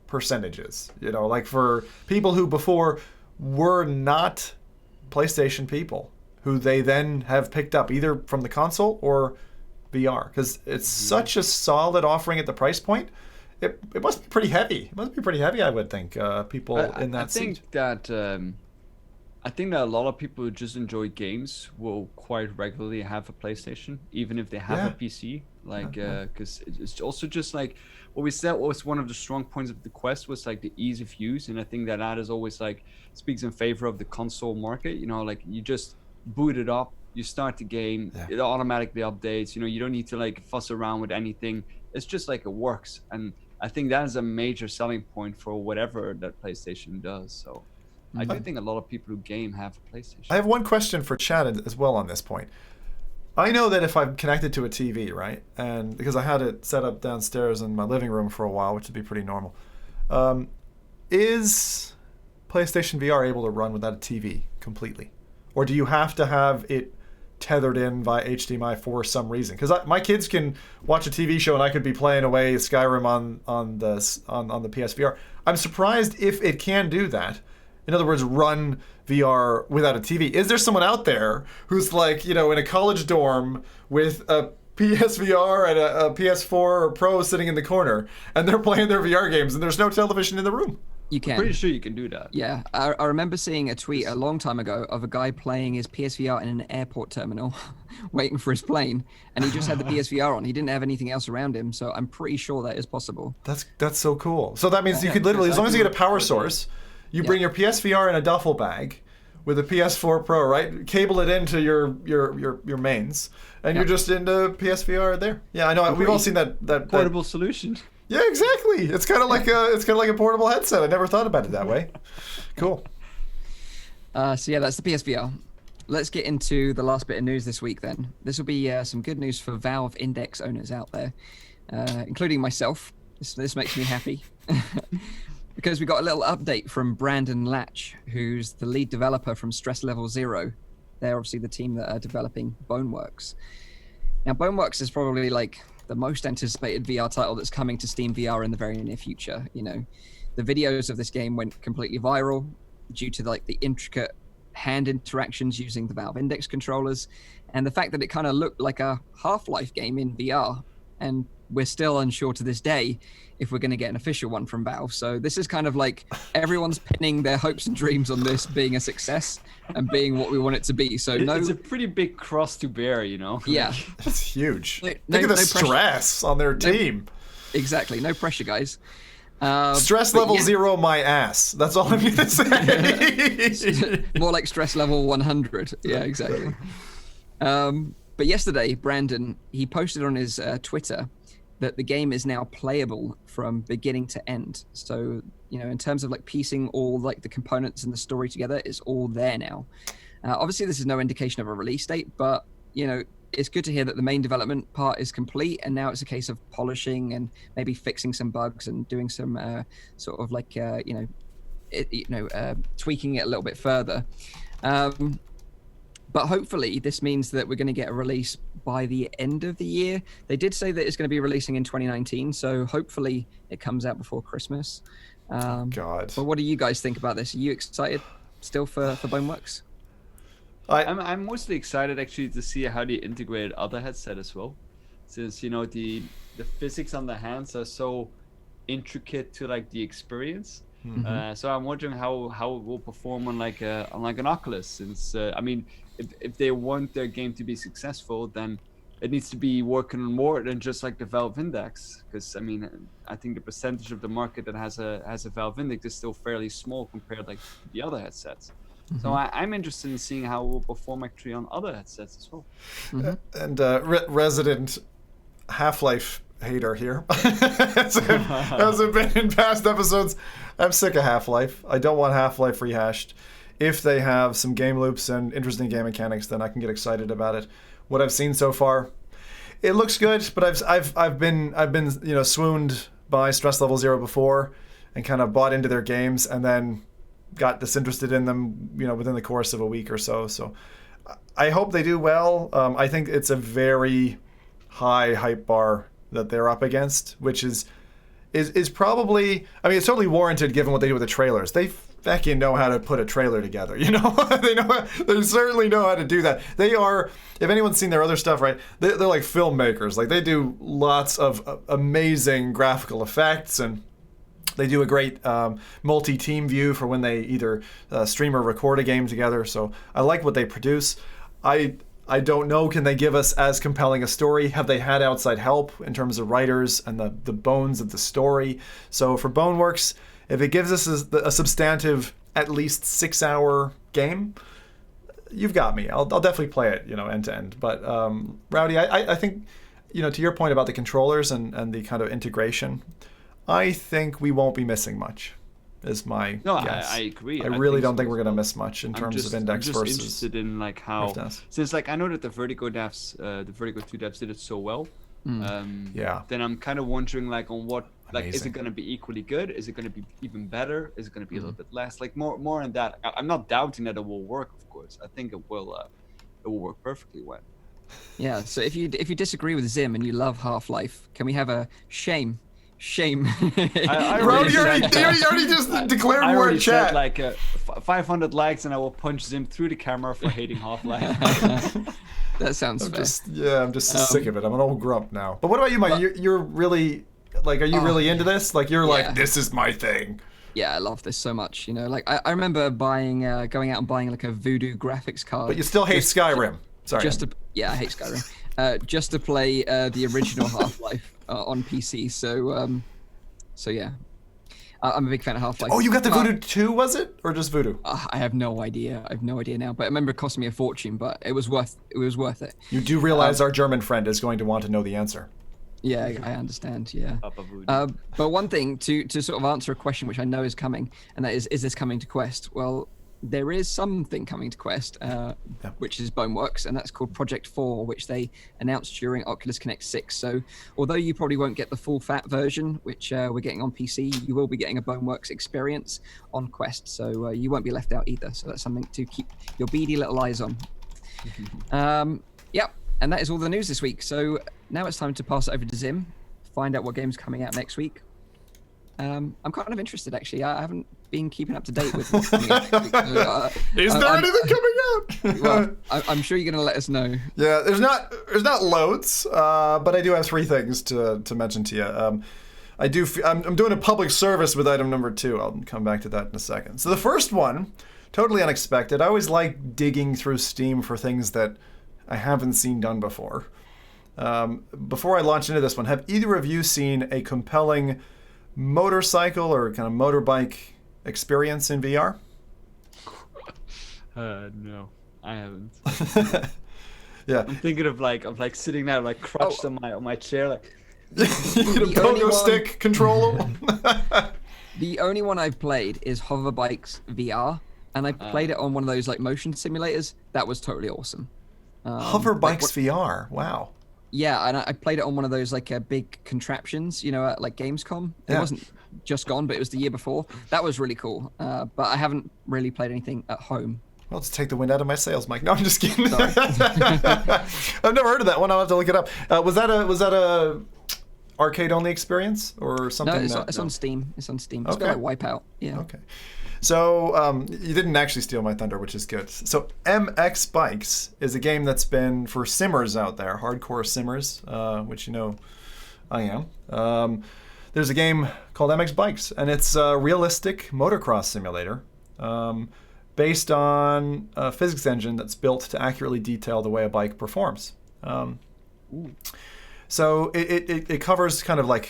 percentage is. Like for people who before were not PlayStation people, who they then have picked up either from the console or VR, because it's such a solid offering at the price point. It must be pretty heavy. It must be pretty heavy, I would think. People in that seat. I think that a lot of people who just enjoy games will quite regularly have a PlayStation, even if they have a PC. Because it's also just like what we said was one of the strong points of the Quest was like the ease of use, and I think that is always like speaks in favor of the console market. Like you just boot it up, you start the game, it automatically updates. You don't need to like fuss around with anything. It's just like it works, and I think that is a major selling point for whatever that PlayStation does. So I do think a lot of people who game have a PlayStation. I have one question for Chad as well on this point. I know that if I'm connected to a TV, right, and because I had it set up downstairs in my living room for a while, which would be pretty normal, is PlayStation VR able to run without a TV completely? Or do you have to have it tethered in via HDMI for some reason? Because my kids can watch a TV show and I could be playing away Skyrim on the PSVR. I'm surprised if it can do that. In other words, run VR without a TV. Is there someone out there who's like, in a college dorm with a PSVR and a PS4 Pro sitting in the corner, and they're playing their VR games, and there's no television in the room? You can. I'm pretty sure you can do that. Yeah, I remember seeing a tweet a long time ago of a guy playing his PSVR in an airport terminal, waiting for his plane, and he just had the PSVR on. He didn't have anything else around him, so I'm pretty sure that is possible. That's so cool. So that means you could literally, as long as you get a power source, you bring your PSVR in a duffel bag with a PS4 Pro, right? Cable it into your mains, and you're just into PSVR there. Yeah, I know. We've all seen that portable solution. Yeah, exactly. It's kind of like a portable headset. I never thought about it that way. Cool. So yeah, that's the PSVR. Let's get into the last bit of news this week then. This will be some good news for Valve Index owners out there, including myself. This makes me happy. Because we got a little update from Brandon Latch, who's the lead developer from Stress Level Zero. They're obviously the team that are developing Boneworks. Now, Boneworks is probably like the most anticipated VR title that's coming to Steam VR in the very near future. The videos of this game went completely viral due to like the intricate hand interactions using the Valve Index controllers, and the fact that it kind of looked like a Half-Life game in VR. And we're still unsure to this day if we're going to get an official one from Valve. So this is kind of like everyone's pinning their hopes and dreams on this being a success and being what we want it to be. So it's a pretty big cross to bear, Yeah. That's huge. Think of the stress on their team. Exactly. No pressure, guys. Stress level 0, my ass. That's all I'm going to say. More like stress level 100. Yeah, exactly. But yesterday, Brandon, he posted on his Twitter that the game is now playable from beginning to end. So, in terms of like piecing all like the components and the story together, it's all there now. Obviously, this is no indication of a release date, but, it's good to hear that the main development part is complete, and now it's a case of polishing and maybe fixing some bugs and doing some sort of like, tweaking it a little bit further. But hopefully this means that we're going to get a release by the end of the year. They did say that it's going to be releasing in 2019, so hopefully it comes out before Christmas. God. But what do you guys think about this? Are you excited still for Boneworks? I'm mostly excited actually to see how they integrated other headset as well, since the physics on the hands are so intricate to like the experience. Mm-hmm. So I'm wondering how it will perform on like an Oculus, since if they want their game to be successful, then it needs to be working on more than just like the Valve Index, because I think the percentage of the market that has a Valve Index is still fairly small compared like the other headsets. Mm-hmm. So I'm interested in seeing how it will perform actually on other headsets as well. Mm-hmm. And resident Half-Life hater here, as I've been in past episodes, I'm sick of Half-Life. I don't want Half-Life rehashed. If they have some game loops and interesting game mechanics, then I can get excited about it. What I've seen so far, it looks good, but I've been swooned by Stress Level 0 before, and kind of bought into their games, and then got disinterested in them, within the course of a week or so. So I hope they do well. I think it's a very high hype bar that they're up against, which is probably, it's totally warranted given what they do with the trailers. They fucking know how to put a trailer together, they certainly know how to do that. They are, if anyone's seen their other stuff, right, they're like filmmakers. Like, they do lots of amazing graphical effects, and they do a great multi-team view for when they either stream or record a game together. So I like what they produce. I don't know, can they give us as compelling a story? Have they had outside help in terms of writers and the bones of the story? So for Boneworks, if it gives us a substantive, at least 6-hour game, you've got me. I'll definitely play it, end to end. But Rowdy, I think, to your point about the controllers and the kind of integration, I think we won't be missing much. is my No, guess. I agree. I really don't so think we're as going to well. miss much in terms of I'm index just versus interested in like how, Rift S. since like I know that the Vertigo devs, the Vertigo 2 devs did it so well. Yeah. Then I'm kind of wondering like on what, like, is Amazing. it going to be equally good? Is it going to be even better? Is it going to be a little bit less? Like more on that. I'm not doubting that it will work, of course. I think it will work perfectly well. Yeah. So if you disagree with Zim and you love Half-Life, can we have a shame? I Rowdy, already you already just declared I war already in chat. said like 500 likes and I will punch Zim through the camera for hating Half-Life. That sounds I'm fair. just sick of it. I'm an old grump now. But what about you, Mike? You're really, like, are you really into this? Like, you're like, this is my thing. Yeah, I love this so much. You know, like I remember going out and buying like a Voodoo graphics card. But you still hate Skyrim. Sorry. I hate Skyrim. Just to play the original Half-Life on PC. So yeah, I'm a big fan of Half-Life. Oh, you got the Voodoo 2, was it, or just Voodoo? I have no idea. I have no idea now. But I remember it cost me a fortune, but it was worth it. You do realize our German friend is going to want to know the answer. Yeah, I understand. Yeah. Papa Voodoo. But one thing to sort of answer a question which I know is coming, and that is this coming to Quest? Well, there is something coming to Quest, which is Boneworks, and that's called Project 4, which they announced during Oculus Connect 6. So although you probably won't get the full fat version, which we're getting on PC, you will be getting a Boneworks experience on Quest. So you won't be left out either. So that's something to keep your beady little eyes on. Yep, and that is all the news this week. So now it's time to pass it over to Zim, find out what game's coming out next week. I'm kind of interested, actually. I haven't been keeping up to date with what's coming out next week. So, Is there anything coming out? well, I'm sure you're going to let us know. Yeah, there's not loads, but I do have 3 things to mention to you. I'm doing a public service with item number 2. I'll come back to that in a second. So the first one, totally unexpected. I always like digging through Steam for things that I haven't seen done before. Before I launch into this one, have either of you seen a compelling motorcycle or kind of motorbike experience in VR? No, I haven't. Yeah. I'm thinking of like sitting there like crouched on my chair like. You get a pogo stick controller. The only one I've played is Hoverbikes VR, and I played it on one of those like motion simulators. That was totally awesome. Hoverbikes VR. Wow. Yeah, and I played it on one of those like big contraptions, you know, at like Gamescom. It wasn't just gone, but it was the year before. That was really cool. But I haven't really played anything at home. Well, let's take the wind out of my sails, Mike. No, I'm just kidding. I've never heard of that one. I'll have to look it up. Was that a arcade only experience or something? No, it's on Steam. It's on Steam. It's Okay. got like Wipeout. Yeah. Okay. So you didn't actually steal my thunder, which is good. So MX Bikes is a game that's been for simmers out there, hardcore simmers, which you know I am. There's a game called MX Bikes, and it's a realistic motocross simulator based on a physics engine that's built to accurately detail the way a bike performs. So it covers kind of like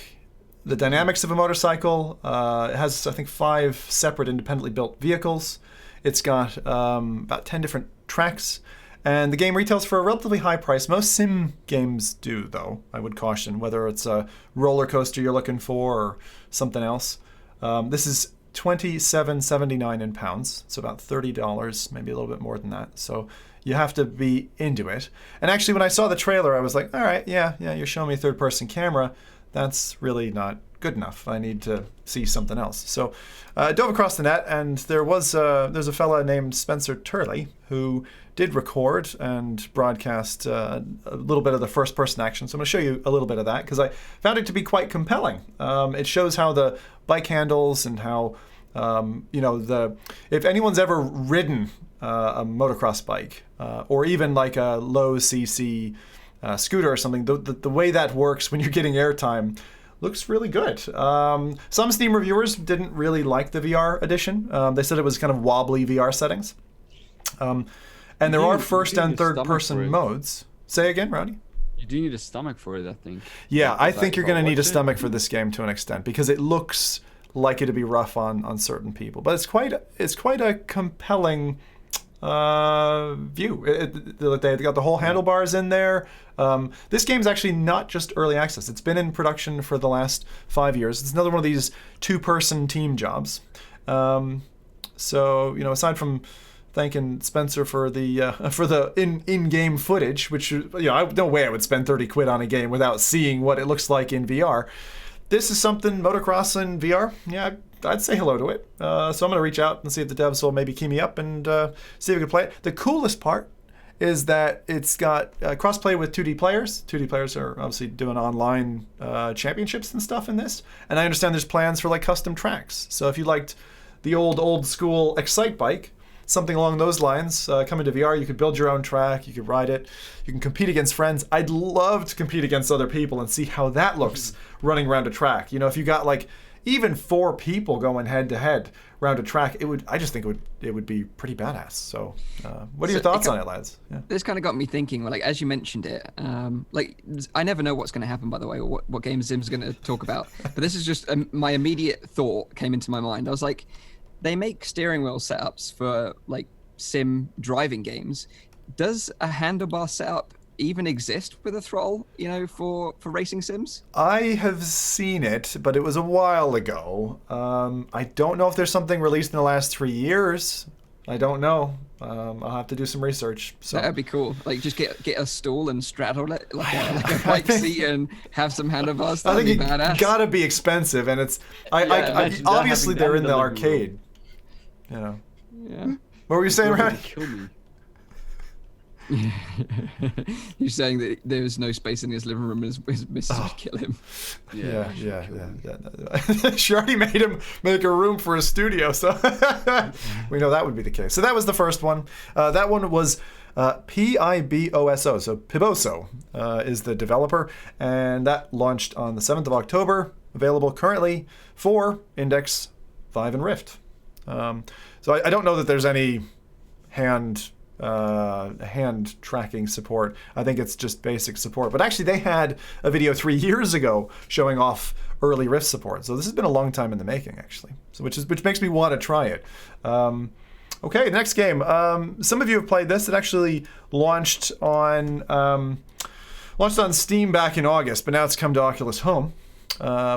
the dynamics of a motorcycle. It has, I think, 5 separate independently built vehicles. It's got about 10 different tracks. And the game retails for a relatively high price. Most sim games do, though, I would caution, whether it's a roller coaster you're looking for or something else. This is $27.79 in pounds. It's about $30, maybe a little bit more than that. So you have to be into it. And actually, when I saw the trailer, I was like, all right, yeah, you're showing me a third-person camera. That's really not good enough. I need to see something else. So I dove across the net, and there's a fella named Spencer Turley who did record and broadcast a little bit of the first-person action. So I'm going to show you a little bit of that because I found it to be quite compelling. It shows how the bike handles and how, if anyone's ever ridden a motocross bike or even like a low CC scooter or something, the way that works when you're getting airtime looks really good. Some Steam reviewers didn't really like the VR edition. They said it was kind of wobbly VR settings. And there are first and third person modes. Say again, Rowdy? You do need a stomach for it, I think. Yeah, I think you're going to need a stomach for this game to an extent because it looks like it'd be rough on certain people. But it's quite a compelling view. They got the whole handlebars in there. This game's actually not just early access. It's been in production for the last 5 years. It's another one of these 2-person team jobs. So, aside from thanking Spencer for the in-game footage, which, no way I would spend 30 quid on a game without seeing what it looks like in VR. This is something, motocross in VR, yeah, I'd say hello to it. So I'm going to reach out and see if the devs will maybe key me up and see if we can play it. The coolest part is that it's got cross-play with 2D players. 2D players are obviously doing online championships and stuff in this. And I understand there's plans for like custom tracks. So if you liked the old school Excite bike, something along those lines, coming to VR, you could build your own track, you could ride it, you can compete against friends. I'd love to compete against other people and see how that looks running around a track. If you got like even 4 people going head to head around a track, I just think it would be pretty badass. So what are your thoughts on it, lads? Yeah. This kind of got me thinking, like, as you mentioned it, I never know what's going to happen, by the way, or what game Zim's going to talk about. But this is just my immediate thought came into my mind. I was like, they make steering wheel setups for like sim driving games. Does a handlebar setup even exist with a throttle, for racing sims? I have seen it, but it was a while ago. I don't know if there's something released in the last 3 years. I don't know. I'll have to do some research. So that'd be cool. Like, just get a stool and straddle it like a bike seat and have some handlebars. That'd be badass. Gotta be expensive, and it's obviously they're in the arcade. Yeah. What were you saying, Rowdy? Kill me. You're saying that there's no space in his living room and his missus would kill him. Yeah. She already made him make a room for a studio, so we know that would be the case. So that was the first one. That one was Piboso. So Piboso is the developer, and that launched on the 7th of October. Available currently for Index, Vive, and Rift. So I don't know that there's any hand tracking support. I think it's just basic support. But actually, they had a video 3 years ago showing off early Rift support. So this has been a long time in the making, actually. So which makes me want to try it. Okay, the next game. Some of you have played this. It actually launched on Steam back in August, but now it's come to Oculus Home,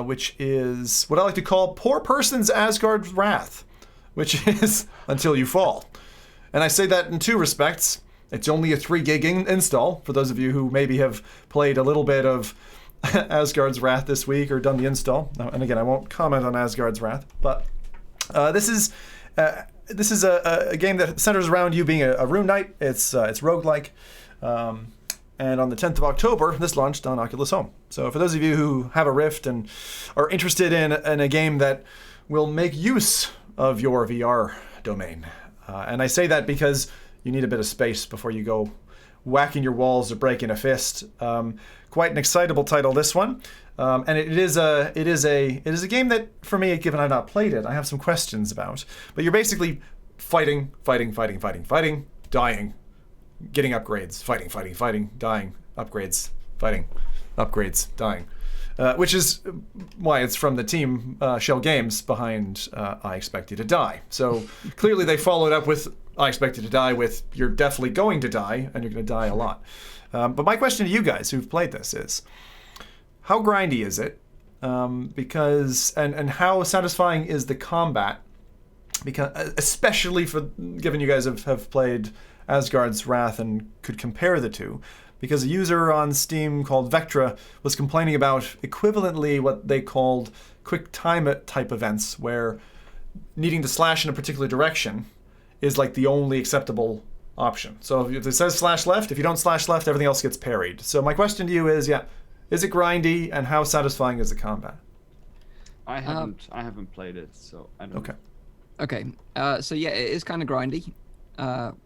which is what I like to call Poor Person's Asgard's Wrath, which is Until You Fall. And I say that in 2 respects. It's only a 3 gig install, for those of you who maybe have played a little bit of Asgard's Wrath this week or done the install. And again, I won't comment on Asgard's Wrath, but this is a game that centers around you being a rune knight. It's roguelike. And on the 10th of October, this launched on Oculus Home. So for those of you who have a Rift and are interested in a game that will make use of your VR domain, and I say that because you need a bit of space before you go whacking your walls or breaking a fist. Quite an excitable title, this one, and it is a game that, for me, given I've not played it, I have some questions about. But you're basically fighting, dying, getting upgrades, fighting, dying, upgrades, fighting, upgrades, dying. Which is why it's from the team Shell Games behind I Expect You to Die. So clearly they followed up with I Expect You to Die with you're definitely going to die, and you're going to die a lot. But my question to you guys who've played this is, how grindy is it? Because how satisfying is the combat? Because especially for given you guys have played Asgard's Wrath and could compare the two. Because a user on Steam called Vectra was complaining about equivalently what they called quick time type events, where needing to slash in a particular direction is like the only acceptable option. So if it says slash left, if you don't slash left, everything else gets parried. So my question to you is, is it grindy, and how satisfying is the combat? I haven't played it, so I don't know. Okay. So yeah, it is kind of grindy.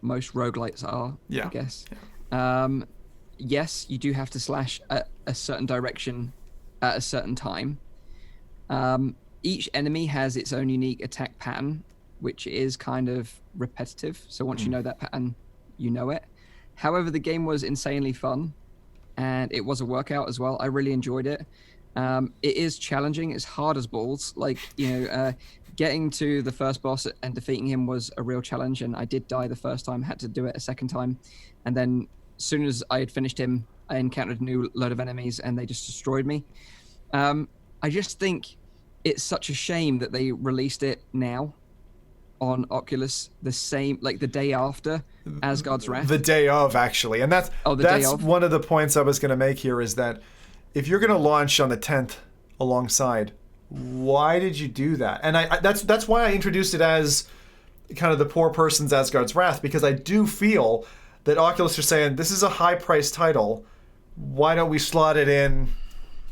Most roguelites are, I guess. Yeah. Yes, you do have to slash at a certain direction at a certain time. Each enemy has its own unique attack pattern, which is kind of repetitive. So once you know that pattern, you know it. However, the game was insanely fun, and it was a workout as well. I really enjoyed it. It is challenging. It's hard as balls. Like, getting to the first boss and defeating him was a real challenge, and I did die the first time, had to do it a second time. And then as soon as I had finished him, I encountered a new load of enemies, and they just destroyed me. I just think it's such a shame that they released it now, on Oculus the day after Asgard's Wrath. The day of, actually, and that's day of. one of the points I was going to make here is that if you're going to launch on the 10th alongside, why did you do that? And that's why I introduced it as kind of the poor person's Asgard's Wrath, because I do feel that Oculus are saying this is a high-priced title. Why don't we slot it in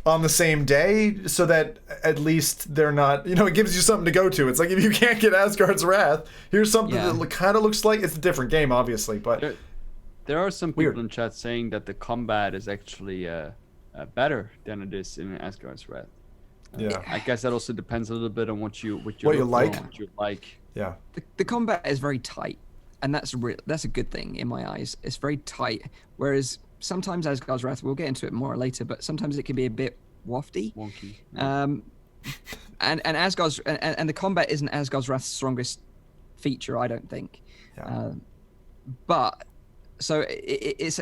on the same day so that at least they're not, it gives you something to go to. It's like if you can't get Asgard's Wrath, here's something that kind of looks like it's a different game, obviously, but there are some people in chat saying that the combat is actually better than it is in Asgard's Wrath. I guess that also depends a little bit on what you like. Yeah. The combat is very tight, and that's a good thing in my eyes. It's very tight, whereas sometimes Asgard's Wrath, we'll get into it more later, but sometimes it can be a bit wonky. Yeah. And Asgard's and the combat isn't Asgard's Wrath's strongest feature, I don't think. Yeah. But so it's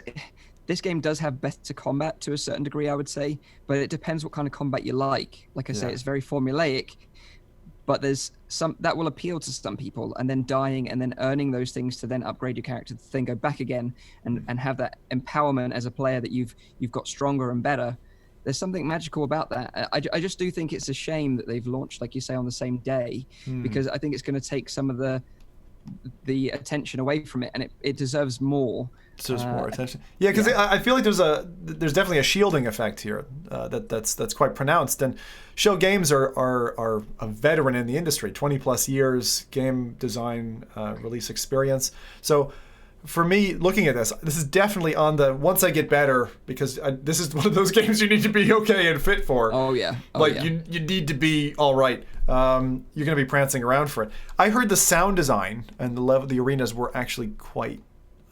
this game does have better combat to a certain degree, I would say, but it depends what kind of combat you like. Like I say, it's very formulaic, but there's some that will appeal to some people, and then dying and then earning those things to then upgrade your character to then go back again and have that empowerment as a player that you've got stronger and better. There's something magical about that. I just do think it's a shame that they've launched, like you say, on the same day, because I think it's going to take some of the attention away from it, and it deserves more. Deserves more attention. Yeah, because I feel like there's definitely a shielding effect here that's quite pronounced. And Show Games are a veteran in the industry, 20 plus years game design release experience. So for me, looking at this is definitely on the once I get better, because this is one of those games you need to be okay and fit for. Oh yeah. You need to be all right. You're going to be prancing around for it. I heard the sound design and the arenas were actually quite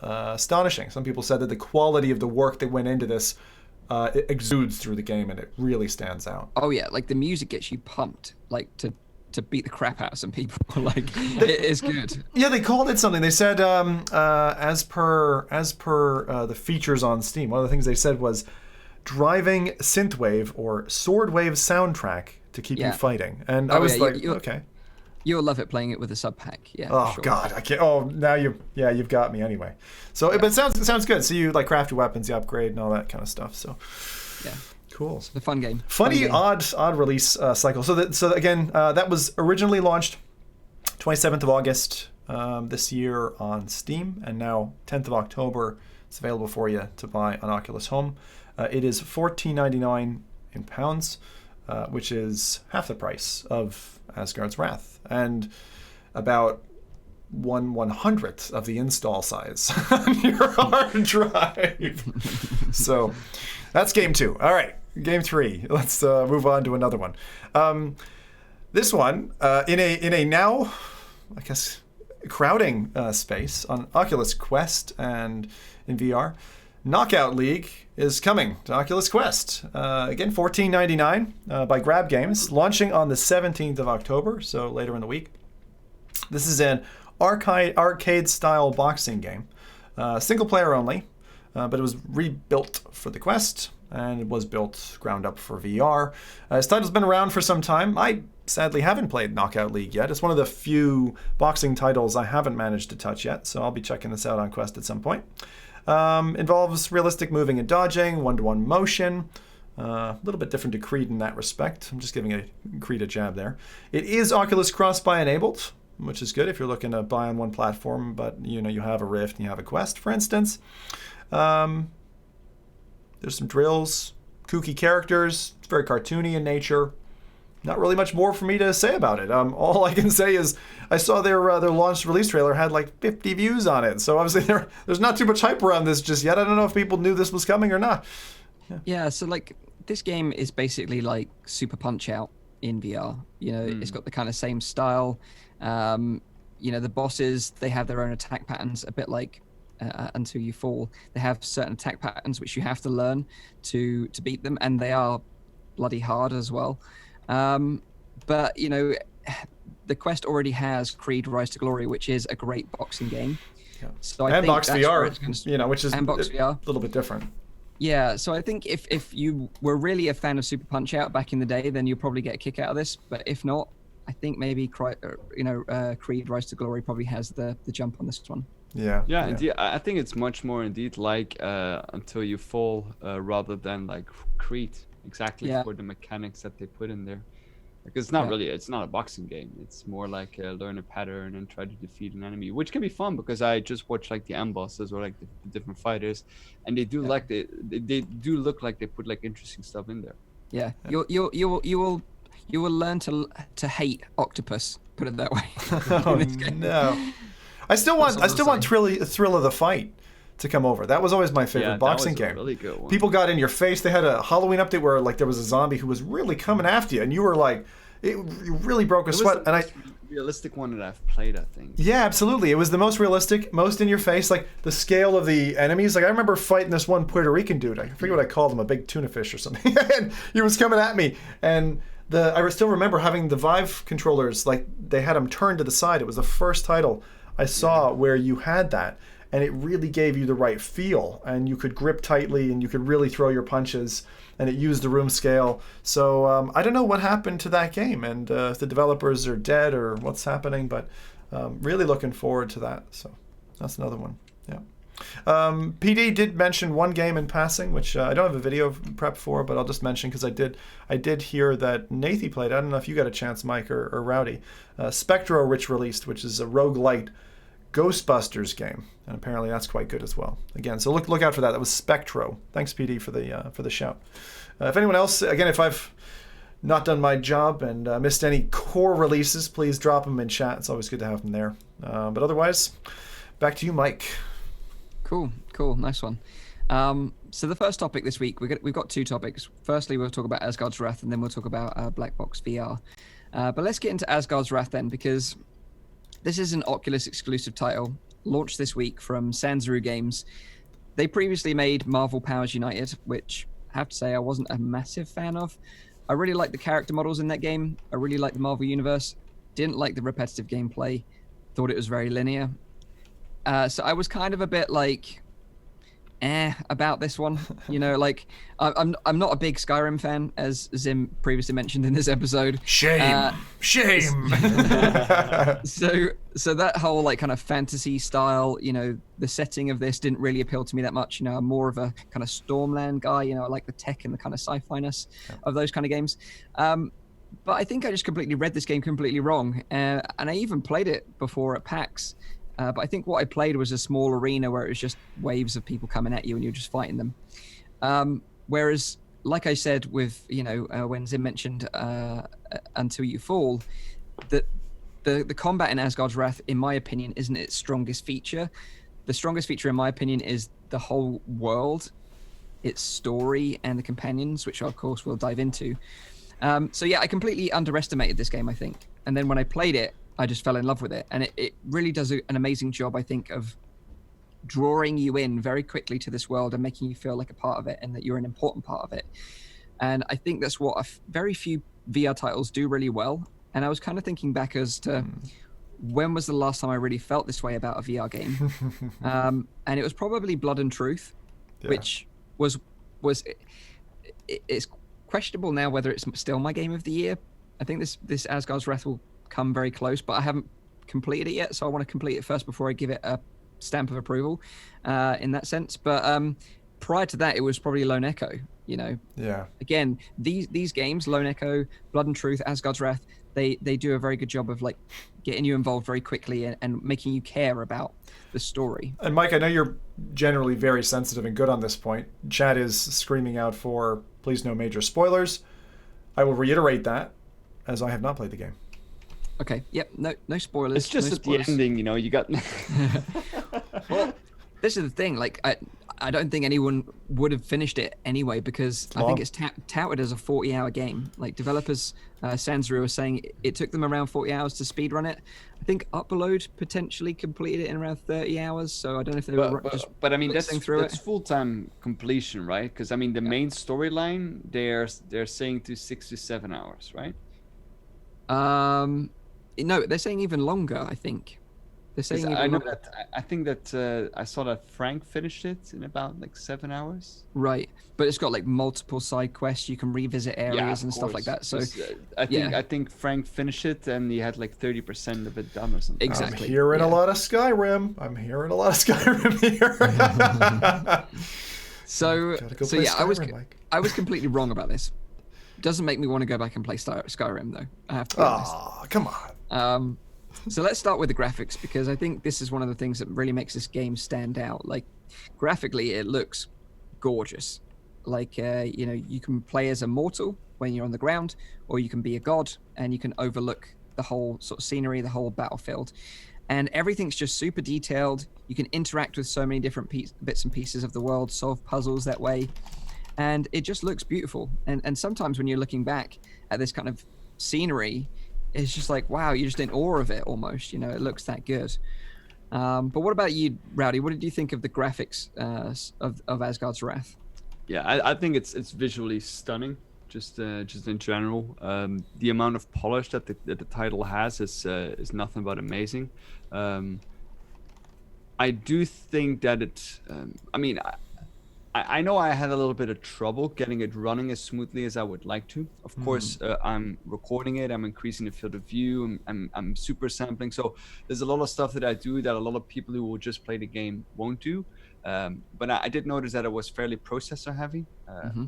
astonishing. Some people said that the quality of the work that went into this it exudes through the game, and it really stands out. Oh yeah, like the music gets you pumped, like to beat the crap out of some people. Like it is good. Yeah, they called it something. They said as per the features on Steam, one of the things they said was driving synthwave or swordwave soundtrack to keep you fighting. And I was like, okay. You'll love it playing it with a sub pack. Yeah. Oh sure. God, I can't. Oh, now you've got me anyway. So, but it sounds good. So you like craft your weapons, you upgrade, and all that kind of stuff. So, yeah, cool. It's a fun game. Funny, odd release cycle. So again, that was originally launched 27th of August this year on Steam, and now 10th of October it's available for you to buy on Oculus Home. It is $14.99 in pounds, which is half the price of Asgard's Wrath, and about 1/100th of the install size on your hard drive. So that's game 2. All right, game 3. Let's move on to another one. This one in a now, I guess, crowding space on Oculus Quest and in VR. Knockout League is coming to Oculus Quest. Again, $14.99 by Grab Games, launching on the 17th of October, so later in the week. This is an arcade-style boxing game, single player only, but it was rebuilt for the Quest, and it was built ground up for VR. This title's been around for some time. I sadly haven't played Knockout League yet. It's one of the few boxing titles I haven't managed to touch yet, so I'll be checking this out on Quest at some point. Involves realistic moving and dodging, one-to-one motion. A little bit different to Creed in that respect. I'm just giving Creed a jab there. It is Oculus Cross-Buy enabled, which is good if you're looking to buy on one platform, but you have a Rift and you have a Quest, for instance. There's some drills, kooky characters. It's very cartoony in nature. Not really much more for me to say about it. All I can say is I saw their launch release trailer had like 50 views on it. So obviously there's not too much hype around this just yet. I don't know if people knew this was coming or not. Yeah, so like this game is basically like Super Punch-Out in VR. It's got the kind of same style. The bosses, they have their own attack patterns, a bit like Until You Fall. They have certain attack patterns which you have to learn to beat them, and they are bloody hard as well. But the Quest already has Creed Rise to Glory, which is a great boxing game. Yeah. So and Box VR, which is a little bit different. Yeah, so I think if you were really a fan of Super Punch-Out back in the day, then you'll probably get a kick out of this. But if not, I think maybe Creed Rise to Glory probably has the jump on this one. Yeah. Yeah, indeed. I think it's much more indeed like Until You Fall rather than like Creed, exactly for the mechanics that they put in there. Because it's not a boxing game. It's more like learn a pattern and try to defeat an enemy, which can be fun because I just watch like the end bosses or like the different fighters, and they do like they do look like they put like interesting stuff in there. Yeah, you will learn to hate octopus. Put it that way. Oh no. I still want Thrill of the Fight to come over. That was always my favorite boxing game. Really good one. People got in your face. They had a Halloween update where like there was a zombie who was really coming after you, and you were like, you really broke a sweat. And the realistic one that I've played, I think. Yeah, absolutely. It was the most realistic, most in your face. Like the scale of the enemies. Like I remember fighting this one Puerto Rican dude. I forget what I called him, a big tuna fish or something. And he was coming at me, and I still remember having the Vive controllers. Like they had them turned to the side. It was the first title I saw where you had that, and it really gave you the right feel, and you could grip tightly and you could really throw your punches, and it used the room scale. So I don't know what happened to that game, and if the developers are dead or what's happening, but really looking forward to that. So that's another one. Yeah. PD did mention one game in passing, which I don't have a video prep for, but I'll just mention because I did hear that Nathy played. I don't know if you got a chance, Mike or Rowdy. Spectro released, which is a roguelite Ghostbusters game, and apparently that's quite good as well. Again, so look out for that. That was Spectro. Thanks, PD, for the shout. If anyone else, again, if I've not done my job and missed any core releases, please drop them in chat. It's always good to have them there. But otherwise, back to you, Mike. Cool, nice one. So the first topic this week, we've got two topics. Firstly, we'll talk about Asgard's Wrath, and then we'll talk about Blackbox VR. But let's get into Asgard's Wrath then, because this is an Oculus exclusive title, launched this week from Sanzuru Games. They previously made Marvel Powers United, which I have to say I wasn't a massive fan of. I really liked the character models in that game. I really liked the Marvel Universe. Didn't like the repetitive gameplay. Thought it was very linear. So I was kind of a bit like, about this one. You know, like I'm not a big Skyrim fan, as Zim previously mentioned in this episode. Shame. So that whole like kind of fantasy style, you know, the setting of this didn't really appeal to me that much. You know, I'm more of a kind of Stormland guy. You know, I like the tech and the kind of sci-fi-ness of those kind of games. But I think I just completely read this game completely wrong, and I even played it before at PAX. But I think what I played was a small arena where it was just waves of people coming at you and you're just fighting them. Whereas, like I said, with, you know, when Zim mentioned Until You Fall, that the combat in Asgard's Wrath, in my opinion, isn't its strongest feature. The strongest feature, in my opinion, is the whole world, its story, and the companions, which of course we'll dive into. So yeah, I completely underestimated this game, I think. And then when I played it, I just fell in love with it. And it really does an amazing job, I think, of drawing you in very quickly to this world and making you feel like a part of it and that you're an important part of it. And I think that's what very few VR titles do really well. And I was kind of thinking back as to when was the last time I really felt this way about a VR game? And it was probably Blood and Truth, which was it's questionable now whether it's still my game of the year. I think this Asgard's Wrath will come very close, but I haven't completed it yet, so I want to complete it first before I give it a stamp of approval in that sense. But prior to that, it was probably Lone Echo, you know. Yeah. Again, these games, Lone Echo, Blood and Truth, Asgard's Wrath, they do a very good job of like getting you involved very quickly and making you care about the story. And Mike, I know you're generally very sensitive and good on this point. Chat is screaming out for please no major spoilers. I will reiterate that, as I have not played the game. Okay. Yep. No spoilers. It's just at the ending, you know. You got. Well, this is the thing. Like, I don't think anyone would have finished it anyway because I think it's touted as a 40-hour game. Like developers, Sanzuru are saying it took them around 40 hours to speedrun it. I think Upload potentially completed it in around 30 hours. So I don't know if they were just. But I mean, that's through full-time completion, right? Because I mean, the main storyline they're saying to 6 to 7 hours, right? No, they're saying even longer, I think. They're saying I know look, that I think that I saw that Frank finished it in about like 7 hours. right, but it's got like multiple side quests. You can revisit areas and stuff like that. So I think Frank finished it and he had like 30% of it done or something. Exactly. I'm hearing a lot of Skyrim. Here. So Play yeah, Skyrim, Mike. I was completely wrong about this. Doesn't make me want to go back and play Skyrim though. I have to be honest. Oh, come on. So let's start with the graphics, because I think this is one of the things that really makes this game stand out. Like, graphically, it looks gorgeous. Like, you can play as a mortal when you're on the ground, or you can be a god, and you can overlook the whole sort of scenery, the whole battlefield. And everything's just super detailed. You can interact with so many different bits and pieces of the world, solve puzzles that way. And it just looks beautiful. And sometimes when you're looking back at this kind of scenery, it's just like, wow, you're just in awe of it almost. It looks that good. But what about you, Rowdy? What did you think of the graphics of Asgard's Wrath? Yeah, I think it's visually stunning. Just in general, the amount of polish that the title has is nothing but amazing. I do think that it. I know I had a little bit of trouble getting it running as smoothly as I would like to. Of course, I'm recording it. I'm increasing the field of view. I'm super sampling. So there's a lot of stuff that I do that a lot of people who will just play the game won't do. But I did notice that it was fairly processor heavy.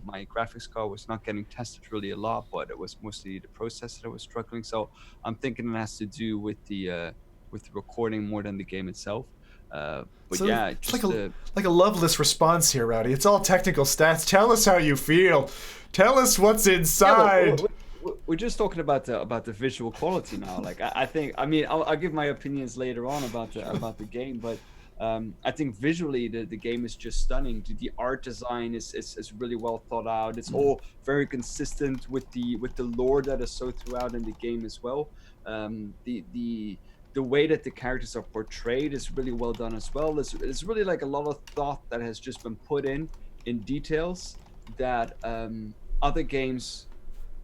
My graphics card was not getting tested really a lot, but it was mostly the processor that was struggling. So I'm thinking it has to do with the recording more than the game itself. But So yeah, it's just like a loveless response here, Rowdy. It's all technical stats. Tell us how you feel. Tell us what's inside. we're just talking about the visual quality now. Like I'll give my opinions later on about the game, but I think visually the game is just stunning. The art design is really well thought out. It's all very consistent with the lore that is so throughout in the game as well. The way that the characters are portrayed is really well done as well. It's really like a lot of thought that has just been put in details that other games,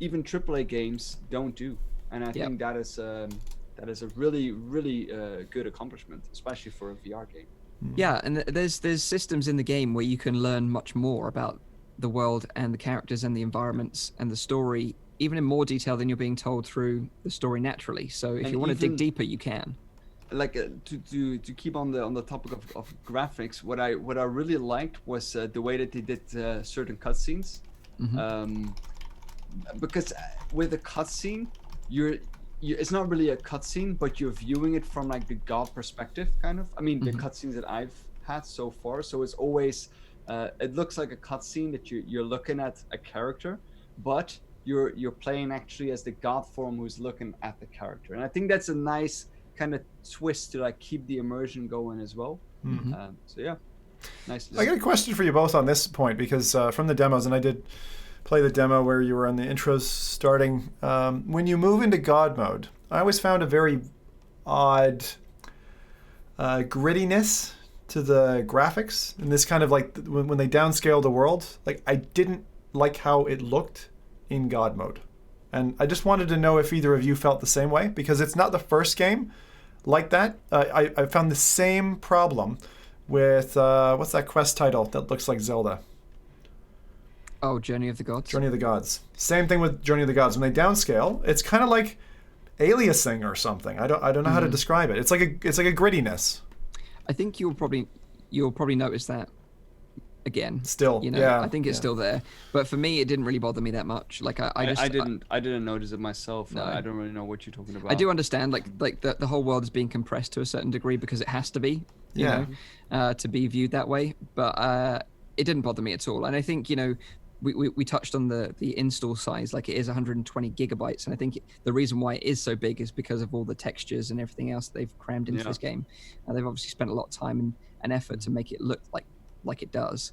even AAA games, don't do. And I think that is a really, really good accomplishment, especially for a VR game. Yeah, and there's systems in the game where you can learn much more about the world and the characters and the environments and the story, even in more detail than you're being told through the story naturally. So if you want to dig deeper, you can. Like to keep on the topic of graphics, what I really liked was the way that they did certain cutscenes. Because with a cutscene, it's not really a cutscene, but you're viewing it from like the god perspective, kind of. I mean, the cutscenes that I've had so far, so it's always it looks like a cutscene that you're looking at a character, but you're playing actually as the god form who's looking at the character. And I think that's a nice kind of twist to like keep the immersion going as well. So yeah, nice. I got a question for you both on this point, because from the demos, and I did play the demo where you were on the intros starting, when you move into god mode, I always found a very odd grittiness to the graphics, and this kind of like when they downscale the world, like I didn't like how it looked in god mode. And I just wanted to know if either of you felt the same way, because it's not the first game like that. I found the same problem with what's that quest title that looks like Zelda? Oh, Journey of the Gods. Journey of the Gods. Same thing with Journey of the Gods. When they downscale, it's kind of like aliasing or something. I don't know how to describe it. It's like a grittiness. I think you'll probably notice that again. Still, I think it's still there. But for me, it didn't really bother me that much. Like I didn't notice it myself. No. I don't really know what you're talking about. I do understand like the whole world is being compressed to a certain degree because it has to be, you know, to be viewed that way. But it didn't bother me at all. And I think, we touched on the install size, like it is 120 gigabytes. And I think the reason why it is so big is because of all the textures and everything else they've crammed into this game. They've obviously spent a lot of time and effort to make it look like it does.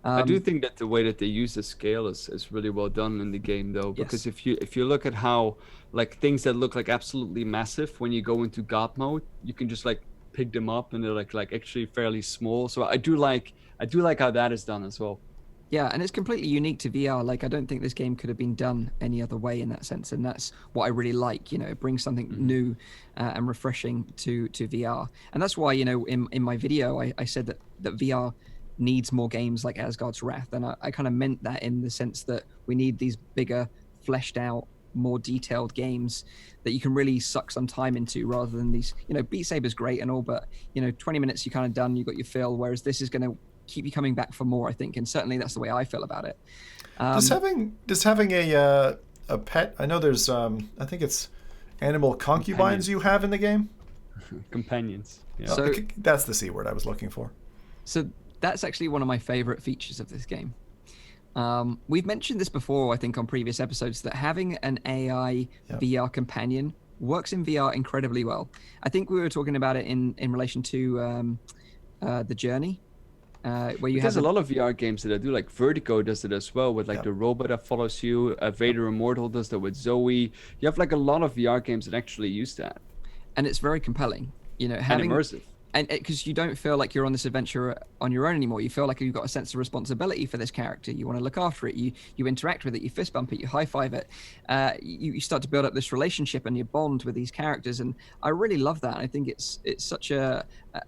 I do think that the way that they use the scale is really well done in the game, though, because if you look at how like things that look like absolutely massive, when you go into God mode, you can just like pick them up and they're like actually fairly small. So I do like how that is done as well. Yeah, and it's completely unique to VR. Like, I don't think this game could have been done any other way in that sense, and that's what I really like. You know, it brings something new and refreshing to VR, and that's why, you know, in my video I said that VR needs more games like Asgard's Wrath, and I kind of meant that in the sense that we need these bigger, fleshed out, more detailed games that you can really suck some time into, rather than these, you know, Beat Saber's great and all, but, you know, 20 minutes you're kind of done, you got your fill, whereas this is going to keep you coming back for more, I think, and certainly that's the way I feel about it. Does having a pet, I know there's I think it's animal concubines you have in the game. Companions. Yeah. So that's the C word I was looking for. So that's actually one of my favorite features of this game. We've mentioned this before, I think, on previous episodes, that having an AI VR companion works in VR incredibly well. I think we were talking about it in relation to The Journey. Where you There's a lot of VR games that do, like Vertigo does it as well, with like the robot that follows you. Vader Immortal does that with Zoe. You have like a lot of VR games that actually use that, and it's very compelling. You know, and immersive. And because you don't feel like you're on this adventure on your own anymore. You feel like you've got a sense of responsibility for this character. You want to look after it. You interact with it. You fist bump it. You high five it. You start to build up this relationship and your bond with these characters. And I really love that. I think it's such a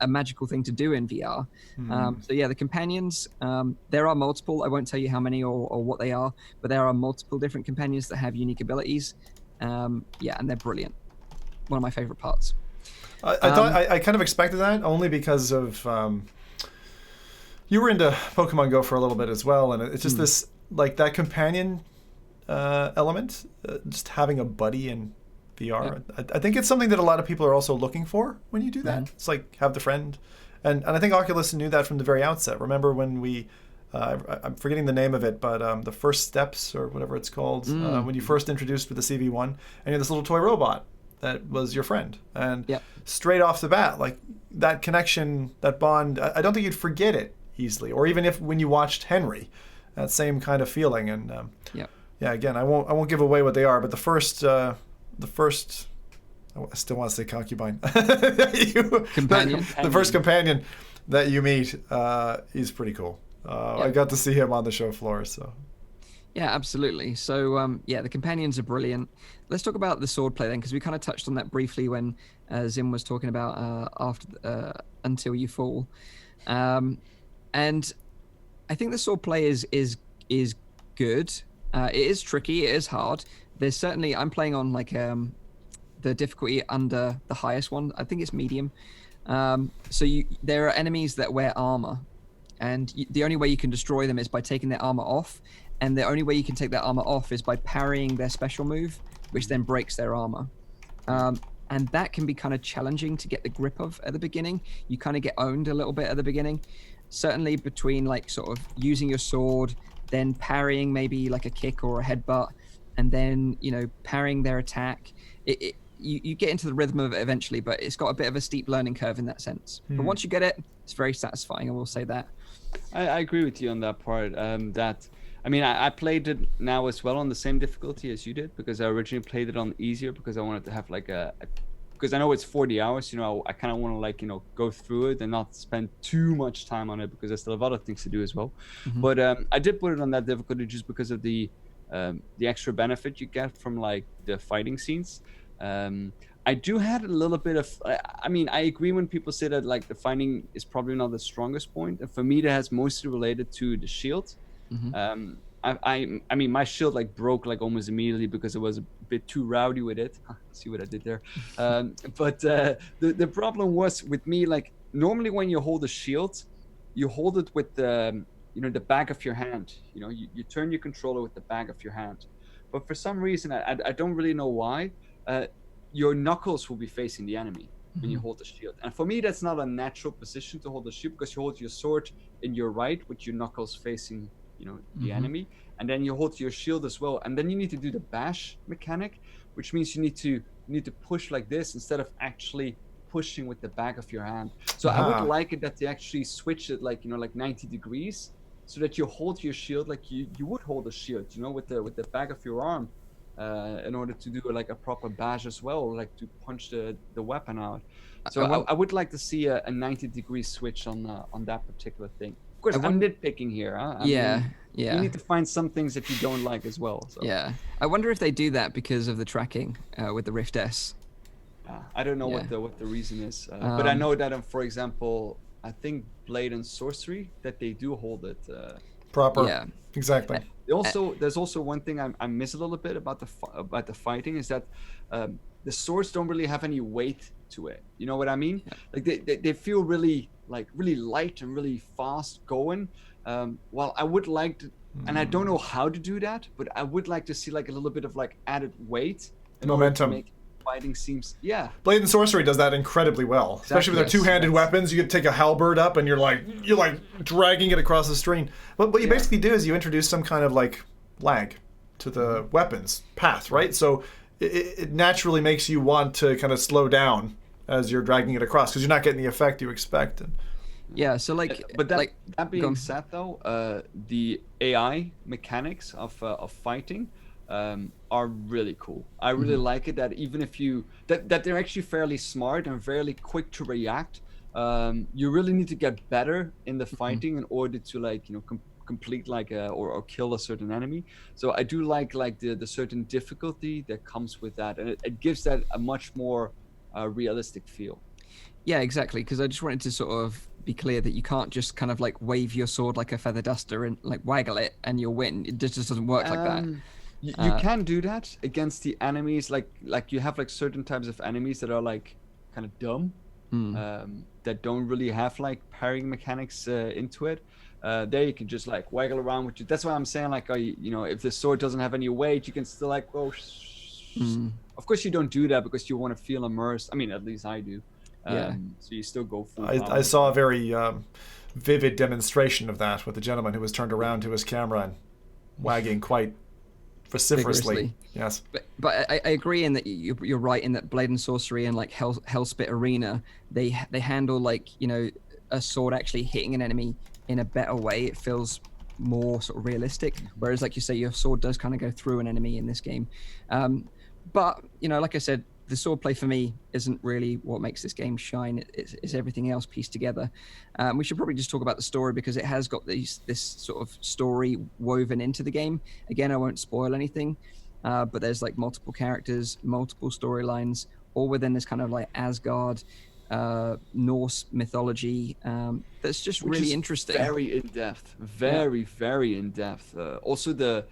magical thing to do in VR. So yeah, the companions, there are multiple. I won't tell you how many or what they are, but there are multiple different companions that have unique abilities. Yeah, and they're brilliant. One of my favorite parts. I thought I kind of expected that, only because of you were into Pokemon Go for a little bit as well, and it's just this, like, that companion element, just having a buddy in VR. Yeah. I think it's something that a lot of people are also looking for when you do that. It's like, have the friend, and I think Oculus knew that from the very outset. Remember when we I'm forgetting the name of it, but the First Steps, or whatever it's called, when you first introduced with the CV1, and you had this little toy robot that was your friend, and straight off the bat, like, that connection, that bond, I don't think you'd forget it easily, or even if when you watched Henry, that same kind of feeling. And again, I won't give away what they are, but the first I still want to say concubine, companion. The first companion that you meet, he's pretty cool. I got to see him on the show floor, so. Yeah, absolutely. So, the companions are brilliant. Let's talk about the sword play then, because we kind of touched on that briefly when Zim was talking about after Until You Fall. And I think the sword play is good. It is tricky. It is hard. There's certainly, I'm playing on like the difficulty under the highest one. I think it's medium. So there are enemies that wear armor, and the only way you can destroy them is by taking their armor off. And the only way you can take their armor off is by parrying their special move, which then breaks their armor. And that can be kind of challenging to get the grip of at the beginning. You kind of get owned a little bit at the beginning. Certainly between, like, sort of using your sword, then parrying maybe like a kick or a headbutt, and then, you know, parrying their attack. You get into the rhythm of it eventually, but it's got a bit of a steep learning curve in that sense. But once you get it, it's very satisfying, I will say that. I agree with you on that part. I played it now as well on the same difficulty as you did, because I originally played it on easier, because I wanted to have like because I know it's 40 hours, you know, I kind of want to, like, you know, go through it and not spend too much time on it, because I still have other things to do as well. But I did put it on that difficulty just because of the extra benefit you get from, like, the fighting scenes. I do have a little bit of, I agree when people say that, like, the fighting is probably not the strongest point. And for me, that has mostly related to the shield. My shield, like, broke, like, almost immediately because it was a bit too rowdy with it. See what I did there? But the problem was with me, like, normally when you hold a shield, you hold it with the back of your hand. You know, you turn your controller with the back of your hand. But for some reason, I don't really know why, your knuckles will be facing the enemy when you hold the shield. And for me, that's not a natural position to hold the shield, because you hold your sword in your right with your knuckles facing, you know, the enemy, and then you hold your shield as well, and then you need to do the bash mechanic, which means you need to push like this instead of actually pushing with the back of your hand. So I would like it that they actually switch it, like, you know, like 90 degrees, so that you hold your shield like you would hold a shield, you know, with the back of your arm, in order to do like a proper bash as well, or like to punch the weapon out. So I would like to see a 90-degree switch on that particular thing. course, I'm nitpicking here. Huh? I mean, you need to find some things that you don't like as well. So. Yeah, I wonder if they do that because of the tracking with the Rift S. I don't know what the reason is, but I know that for example, I think Blade and Sorcery that they do hold it proper. Yeah, exactly. There's also one thing I miss a little bit about the fighting is that the swords don't really have any weight to it. You know what I mean? Yeah. Like they feel really light and really fast going. Well, I would like to, and I don't know how to do that, but I would like to see like a little bit of like added weight and momentum. Make fighting seems Blade and Sorcery does that incredibly well, especially with their two-handed weapons. You could take a halberd up and you're like dragging it across the screen. But what you basically do is you introduce some kind of like lag to the weapons path, right? So it naturally makes you want to kind of slow down as you're dragging it across because you're not getting the effect you expect. Yeah, so but that being said though, the AI mechanics of fighting are really cool. I really like it that even if that they're actually fairly smart and fairly quick to react. You really need to get better in the fighting in order to complete or kill a certain enemy. So I do like the certain difficulty that comes with that, and it gives that a much more realistic feel. Yeah, exactly. Because I just wanted to sort of be clear that you can't just kind of like wave your sword like a feather duster and like waggle it and you'll win. It just doesn't work like that. You can do that against the enemies, like you have like certain types of enemies that are like kind of dumb, that don't really have like parrying mechanics into it. There you can just like waggle around with you. That's why I'm saying like, if the sword doesn't have any weight, you can still like go. Of course you don't do that because you want to feel immersed. I mean, at least I do. So you still go full power. I saw a very vivid demonstration of that with a gentleman who was turned around to his camera and wagging quite vociferously. Yes. But I agree in that you're right in that Blade and Sorcery and like Hellspit Arena, they handle like, a sword actually hitting an enemy in a better way. It feels more sort of realistic. Whereas like you say, your sword does kind of go through an enemy in this game. But, like I said, the swordplay for me isn't really what makes this game shine. It's everything else pieced together. We should probably just talk about the story because it has got this sort of story woven into the game. Again, I won't spoil anything, but there's like multiple characters, multiple storylines, all within this kind of like Asgard, Norse mythology. That's just really interesting. Very in depth. Very in depth. Also the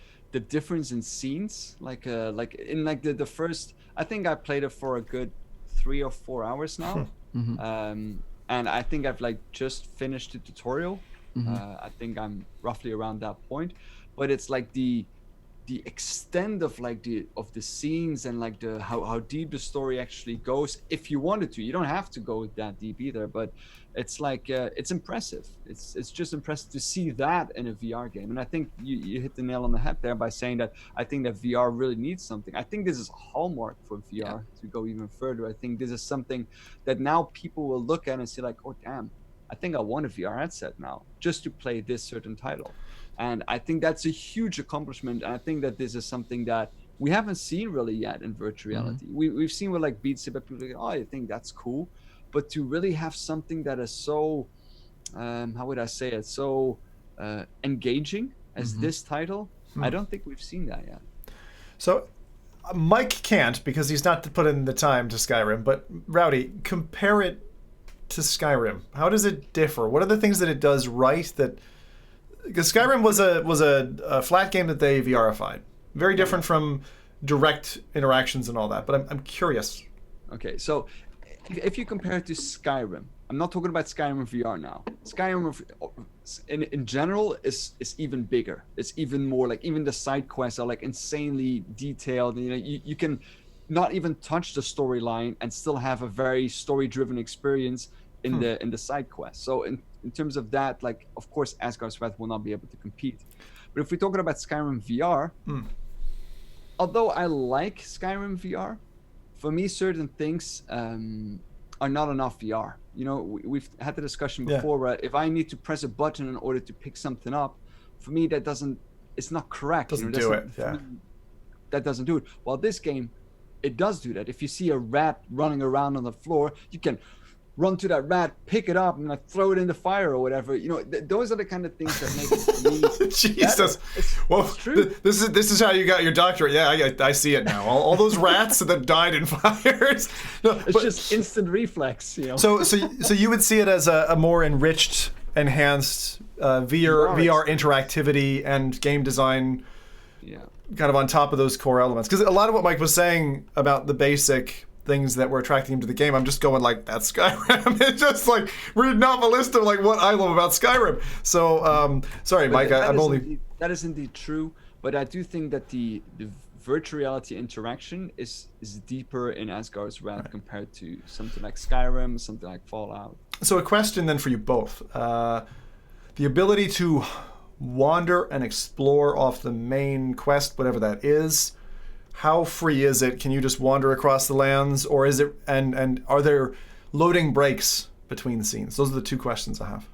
difference in scenes, like in like the first. I think I played it for a good 3 or 4 hours now, and I think I've like just finished the tutorial. I think I'm roughly around that point, but it's like the extent of like the scenes and like the how deep the story actually goes. If you wanted to, you don't have to go that deep either, but it's like it's impressive. It's just impressive to see that in a VR game. And I think you hit the nail on the head there by saying that I think that VR really needs something. I think this is a hallmark for VR to go even further. I think this is something that now people will look at and say like, oh damn, I think I want a VR headset now just to play this certain title. And I think that's a huge accomplishment. And I think that this is something that we haven't seen really yet in virtual reality. We've seen with like Beat Saber, people like, oh, I think that's cool. But to really have something that is so, how would I say it, so engaging as this title, I don't think we've seen that yet. So Mike can't because he's not put in the time to Skyrim, but Rowdy, compare it to Skyrim. How does it differ? What are the things that it does right that... Because Skyrim was a flat game that they VRified. Very different from direct interactions and all that, but I'm curious. Okay, so if you compare it to Skyrim, I'm not talking about Skyrim VR now. Skyrim in general is even bigger. It's even more like, even the side quests are like insanely detailed. You can not even touch the storyline and still have a very story-driven experience in the side quest. So in terms of that, like, of course, Asgard's Wrath will not be able to compete. But if we're talking about Skyrim VR, although I like Skyrim VR, for me, certain things are not enough VR. We've had the discussion before, where if I need to press a button in order to pick something up, for me, it's not correct. Doesn't do it, That doesn't do it. While this game, it does do that. If you see a rat running around on the floor, you can run to that rat, pick it up, and like throw it in the fire or whatever. You know, those are the kind of things that make it for me. Jesus. It's true. This is how you got your doctorate. Yeah, I see it now. All those rats that died in fires. No, it's just instant reflex, you know. So you would see it as a more enriched, enhanced VR interactivity and game design. Yeah. Kind of on top of those core elements, because a lot of what Mike was saying about the basic things that were attracting him to the game, I'm just going like, that's Skyrim. It's just like reading off a list of like what I love about Skyrim. So sorry, Mike, that is indeed true, but I do think that the virtual reality interaction is deeper in Asgard's Wrath compared to something like Skyrim, something like Fallout. So a question then for you both: the ability to wander and explore off the main quest, whatever that is, how free is it? Can you just wander across the lands, or is it, and are there loading breaks between scenes? Those are the two questions I have.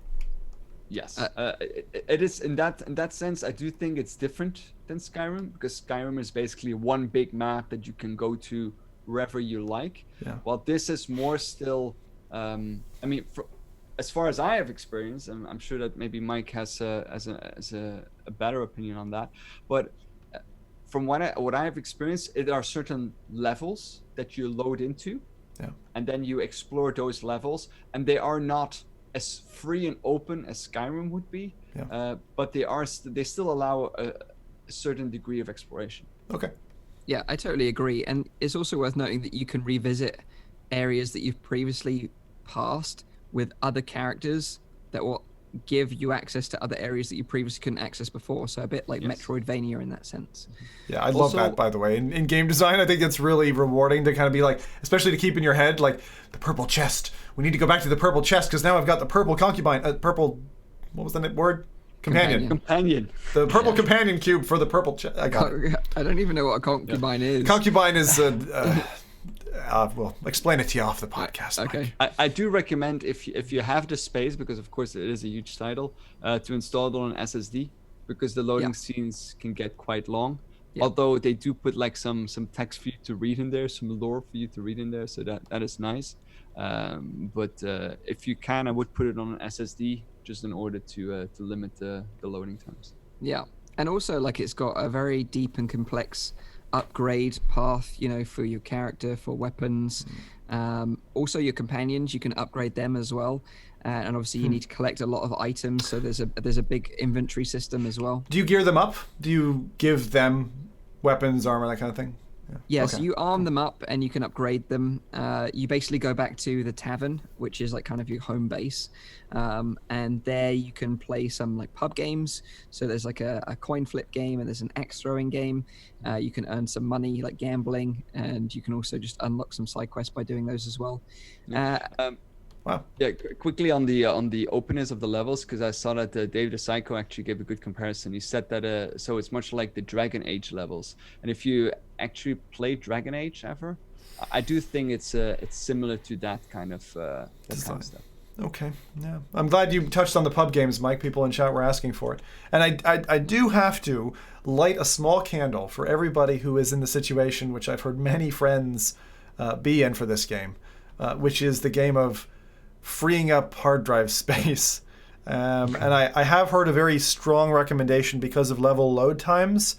Yes, it is in that sense. I do think it's different than Skyrim, because Skyrim is basically one big map that you can go to wherever you like. Yeah. While this is more still, I mean, as far as I have experienced, and I'm sure that maybe Mike has a better opinion on that, but from what I have experienced, there are certain levels that you load into, and then you explore those levels, and they are not as free and open as Skyrim would be, but they still allow a certain degree of exploration. Okay. Yeah, I totally agree, and it's also worth noting that you can revisit areas that you've previously passed with other characters that will give you access to other areas that you previously couldn't access before. So a bit like Metroidvania in that sense. Yeah, I love that, by the way. In game design, I think it's really rewarding to kind of be like, especially to keep in your head, like, the purple chest. We need to go back to the purple chest because now I've got the purple concubine, what was the word? Companion. The purple companion cube for the purple chest. I don't even know what a concubine is. Concubine is we'll explain it to you off the podcast. Okay. I do recommend, if you have the space, because of course it is a huge title, to install it on an SSD, because the loading scenes can get quite long. Although they do put like some text for you to read in there, some lore for you to read in there, so that is nice. But if you can, I would put it on an SSD just in order to limit the loading times. Yeah, and also like it's got a very deep and complex upgrade path, you know, for your character, for weapons. Also your companions, you can upgrade them as well, and obviously you need to collect a lot of items, so there's a big inventory system as well. Do you gear them up? Do you give them weapons, armor, that kind of thing? Yeah, so you arm them up and you can upgrade them. You basically go back to the tavern, which is like kind of your home base, and there you can play some like pub games. So there's like a coin flip game, and there's an axe throwing game. You can earn some money like gambling, and you can also just unlock some side quests by doing those as well. Wow. Yeah, quickly on the openness of the levels, because I saw that David the Psycho actually gave a good comparison. He said that so it's much like the Dragon Age levels, and if you actually play Dragon Age ever, I do think it's similar to that kind of stuff. Okay, yeah. I'm glad you touched on the pub games, Mike. People in chat were asking for it, and I do have to light a small candle for everybody who is in the situation which I've heard many friends be in for this game, which is the game of freeing up hard drive space. And I have heard a very strong recommendation because of level load times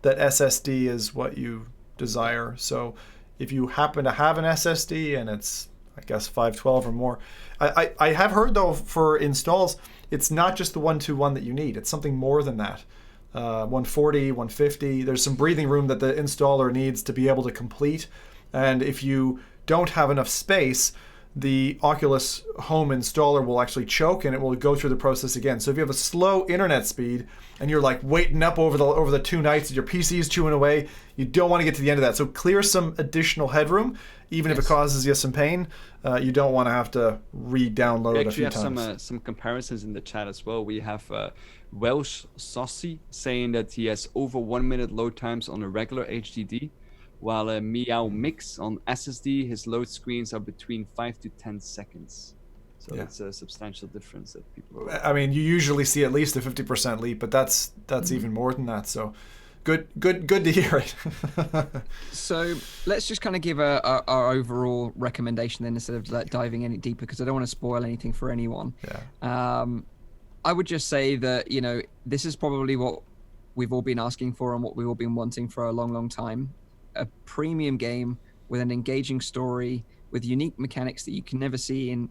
that SSD is what you desire. So if you happen to have an SSD and it's, I guess, 512 or more, I have heard though for installs, it's not just the 121 that you need. It's something more than that. 140, 150. There's some breathing room that the installer needs to be able to complete. And if you don't have enough space, the Oculus Home installer will actually choke and it will go through the process again. So if you have a slow internet speed and you're like waiting up over the 2 nights and your PC's chewing away, you don't want to get to the end of that. So clear some additional headroom, even if it causes you some pain. You don't want to have to re-download a few times. We actually have some comparisons in the chat as well. We have Welsh Saucy saying that he has over 1 minute load times on a regular HDD. While Meow Mix on SSD, his load screens are between 5 to 10 seconds. So that's a substantial difference that people are... I mean, you usually see at least a 50% leap, but that's even more than that. So Good to hear it. So let's just kind of give our overall recommendation then, instead of like diving any deeper, because I don't want to spoil anything for anyone. Yeah. I would just say that, you know, this is probably what we've all been asking for and what we've all been wanting for a long, long time. A premium game with an engaging story, with unique mechanics that you can never see in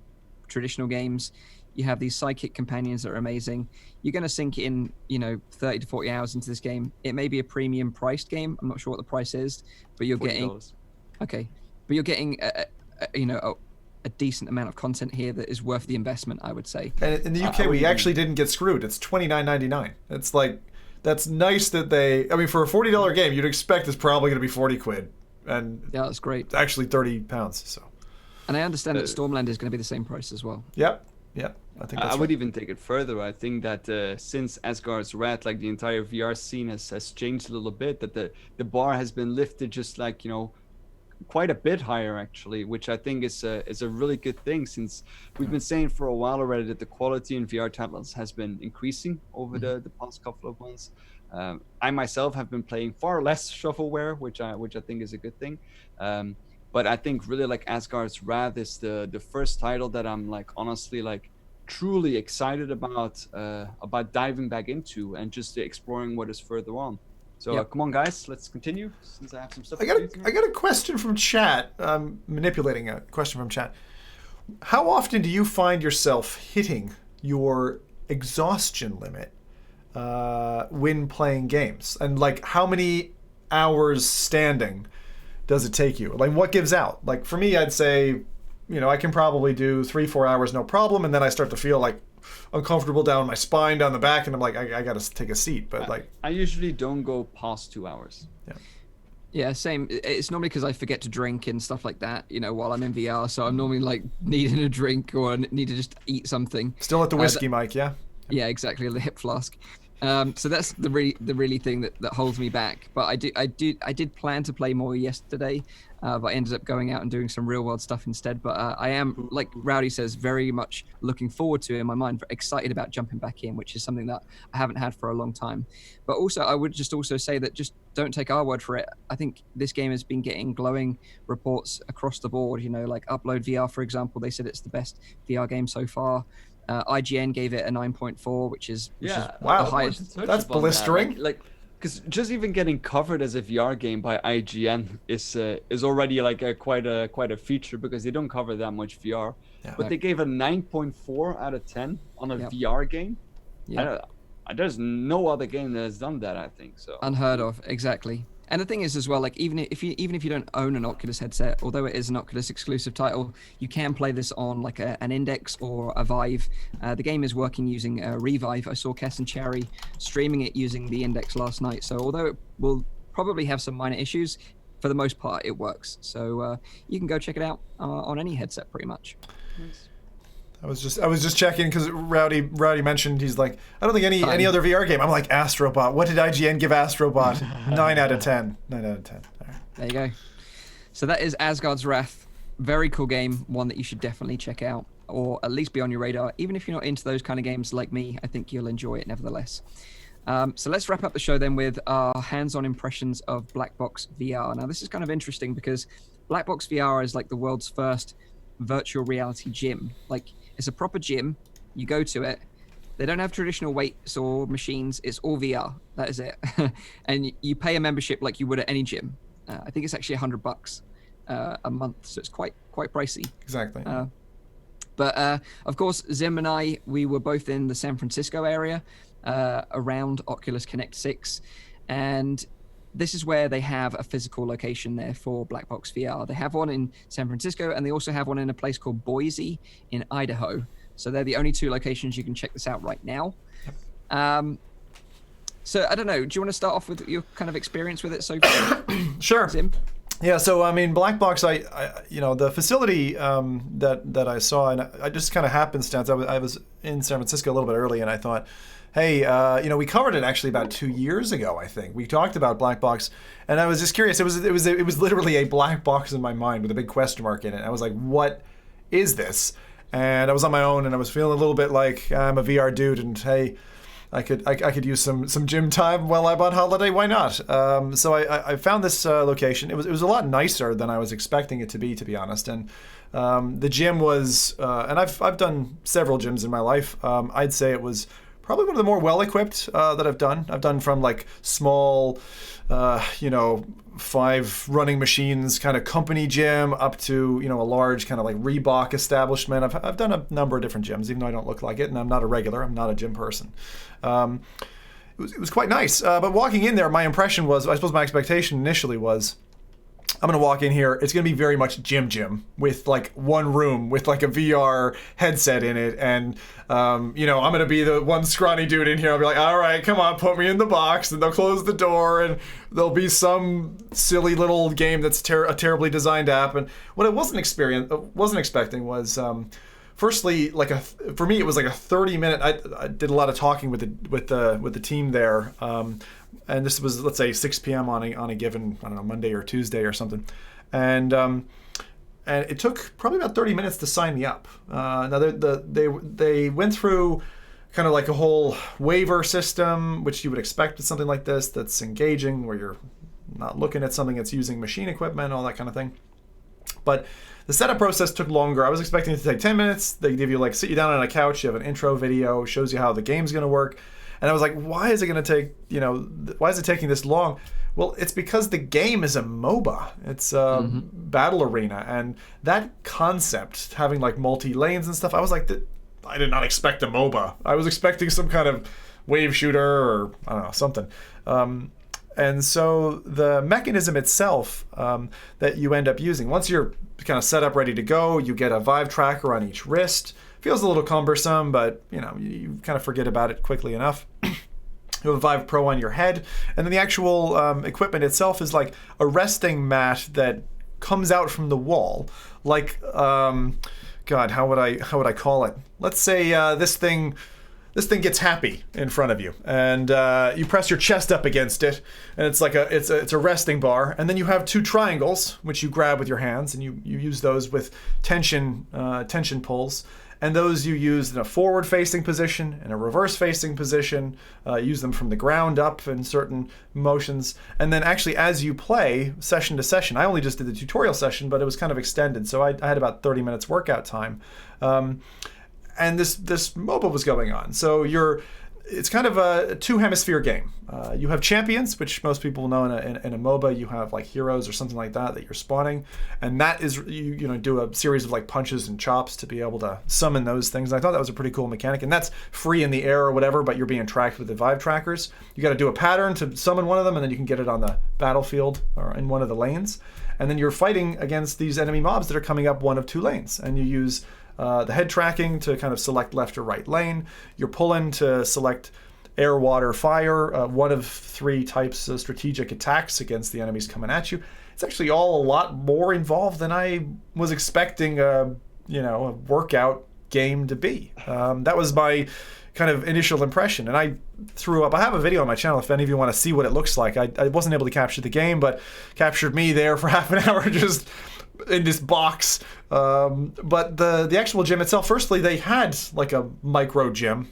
traditional games. You have these sidekick companions that are amazing. You're going to sink in, you know, 30 to 40 hours into this game. It may be a premium priced game. I'm not sure what the price is, but you're getting... Okay. But you're getting, a decent amount of content here that is worth the investment, I would say. And in the UK, we actually didn't get screwed. It's $29.99. It's like, that's nice that they... I mean, for a $40 game, you'd expect it's probably going to be 40 quid. And yeah, that's great. It's actually 30 pounds, so... And I understand that Stormland is going to be the same price as well. Yep. I think that's I would even take it further. I think that since Asgard's Wrath, like the entire VR scene has changed a little bit, that the bar has been lifted just like, you know, quite a bit higher actually, which I think is a really good thing, since we've been saying for a while already that the quality in VR titles has been increasing over the past couple of months. I myself have been playing far less shovelware, which I think is a good thing. But I think really like Asgard's Wrath is the first title that I'm like honestly like truly excited about diving back into and just exploring what is further on. So come on guys, let's continue, since I have some stuff. I got a question from chat. I'm manipulating a question from chat. How often do you find yourself hitting your exhaustion limit when playing games? And like, how many hours standing does it take you? Like, what gives out? Like, for me, I'd say, you know, I can probably do 3-4 hours, no problem. And then I start to feel like uncomfortable down my spine, down the back. And I'm like, I got to take a seat. But like, I usually don't go past 2 hours. Yeah, same. It's normally because I forget to drink and stuff like that, you know, while I'm in VR. So I'm normally like needing a drink or need to just eat something. Still at the whiskey mic, yeah? Yeah, exactly, the hip flask. So that's the really thing that holds me back. But I did plan to play more yesterday, but I ended up going out and doing some real world stuff instead. But I am, like Rowdy says, very much looking forward to it in my mind, excited about jumping back in, which is something that I haven't had for a long time. But also, I would just also say that just don't take our word for it. I think this game has been getting glowing reports across the board. You know, like Upload VR, for example, they said it's the best VR game so far. IGN gave it a 9.4, which is wow, the highest. That's blistering. Like, because just even getting covered as a VR game by IGN is already like quite a feature, because they don't cover that much VR. Yeah. But they gave a 9.4 out of 10 on a VR game. Yeah. There's no other game that has done that, I think. So unheard of, exactly. And the thing is as well, like even if you don't own an Oculus headset, although it is an Oculus exclusive title, you can play this on like an Index or a Vive. The game is working using Revive. I saw Kess and Cherry streaming it using the Index last night. So although it will probably have some minor issues, for the most part it works. So you can go check it out on any headset pretty much. Nice. I was just checking because Rowdy mentioned, he's like, I don't think any other VR game. I'm like, Astrobot. What did IGN give Astrobot? 9 out of 10. 9 out of 10. All right. There you go. So that is Asgard's Wrath. Very cool game. One that you should definitely check out, or at least be on your radar. Even if you're not into those kind of games like me, I think you'll enjoy it nevertheless. So let's wrap up the show then with our hands-on impressions of Blackbox VR. Now this is kind of interesting because Blackbox VR is like the world's first virtual reality gym. Like, it's a proper gym. You go to it. They don't have traditional weights or machines. It's all VR. That is it. And you pay a membership like you would at any gym. I think it's actually $100 a month, so it's quite pricey. Exactly. But of course, Zim and I, we were both in the San Francisco area around Oculus Connect 6, and this is where they have a physical location there for Blackbox VR. They have one in San Francisco, and they also have one in a place called Boise in Idaho. So they're the only two locations you can check this out right now. So I don't know, do you want to start off with your kind of experience with it so far? Sure. Zim? Yeah, so I mean, Blackbox, I the facility that I saw, and I just kind of happenstance, I was in San Francisco a little bit early, and I thought, hey, we covered it actually about 2 years ago, I think. We talked about Blackbox, and I was just curious. It was literally a black box in my mind with a big question mark in it. I was like, what is this? And I was on my own, and I was feeling a little bit like I'm a VR dude, and hey, I could use some gym time while I'm on holiday. Why not? So I found this location. It was a lot nicer than I was expecting it to be honest. And the gym was, and I've done several gyms in my life. I'd say it was probably one of the more well-equipped that I've done. I've done from like small, 5 running machines kind of company gym up to, a large kind of like Reebok establishment. I've done a number of different gyms, even though I don't look like it, and I'm not a regular. I'm not a gym person. It was quite nice. But walking in there, my impression was, I suppose my expectation initially was, I'm going to walk in here, it's going to be very much gym with like one room with like a VR headset in it. And, I'm going to be the one scrawny dude in here. I'll be like, all right, come on, put me in the box. And they'll close the door and there'll be some silly little game that's a terribly designed app. And what I wasn't expecting was, firstly, for me, it was like a 30-minute. I did a lot of talking with the team there, and this was, let's say, 6 p.m. on a given, I don't know, Monday or Tuesday or something, and it took probably about 30 minutes to sign me up. Now they went through kind of like a whole waiver system, which you would expect with something like this, that's engaging, where you're not looking at something that's using machine equipment, all that kind of thing, but the setup process took longer. I was expecting it to take 10 minutes. They give you sit you down on a couch, you have an intro video, shows you how the game's going to work. And I was like, why is it going to take, why is it taking this long? Well, it's because the game is a MOBA. It's a battle arena. And that concept, having like multi-lanes and stuff, I was like, I did not expect a MOBA. I was expecting some kind of wave shooter or, I don't know, something. And so the mechanism itself that you end up using, once you're kind of set up ready to go, you get a Vive tracker on each wrist. Feels a little cumbersome, but you kind of forget about it quickly enough. You have a Vive Pro on your head, and then the actual equipment itself is like a resting mat that comes out from the wall. Like, God, how would I call it? Let's say this thing gets happy in front of you, and you press your chest up against it, and it's like it's a resting bar, and then you have 2 triangles which you grab with your hands, and you use those with tension pulls, and those you use in a forward-facing position and a reverse-facing position. Use them from the ground up in certain motions, and then actually as you play session to session. I only just did the tutorial session, but it was kind of extended, so I had about 30 minutes workout time. And this MOBA was going on. So it's kind of a 2-hemisphere game. You have champions, which most people know in a MOBA. You have like heroes or something like that you're spawning, and that is you do a series of like punches and chops to be able to summon those things. And I thought that was a pretty cool mechanic, and that's free in the air or whatever, but you're being tracked with the Vive trackers. You got to do a pattern to summon one of them, and then you can get it on the battlefield or in one of the lanes, and then you're fighting against these enemy mobs that are coming up one of 2 lanes, and you use the head tracking to kind of select left or right lane. You're pulling to select air, water, fire, one of 3 types of strategic attacks against the enemies coming at you. It's actually all a lot more involved than I was expecting a workout game to be. That was my kind of initial impression, and I threw up. I have a video on my channel if any of you want to see what it looks like. I wasn't able to capture the game, but captured me there for half an hour just in this box. But the actual gym itself, firstly, they had like a micro gym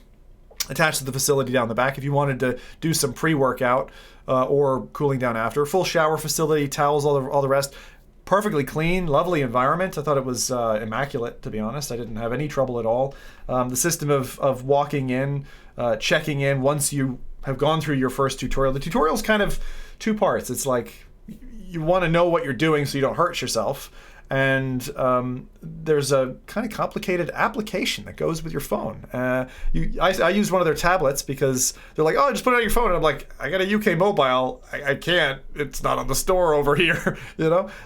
attached to the facility down the back if you wanted to do some pre-workout or cooling down after. Full shower facility, towels, all the rest. Perfectly clean, lovely environment. I thought it was immaculate, to be honest. I didn't have any trouble at all. The system of walking in, checking in once you have gone through your first tutorial. The tutorial's kind of 2 parts. It's like you want to know what you're doing so you don't hurt yourself. And there's a kind of complicated application that goes with your phone. I used one of their tablets because they're like, oh, just put it on your phone. And I'm like, I got a UK mobile. I can't. It's not on the store over here,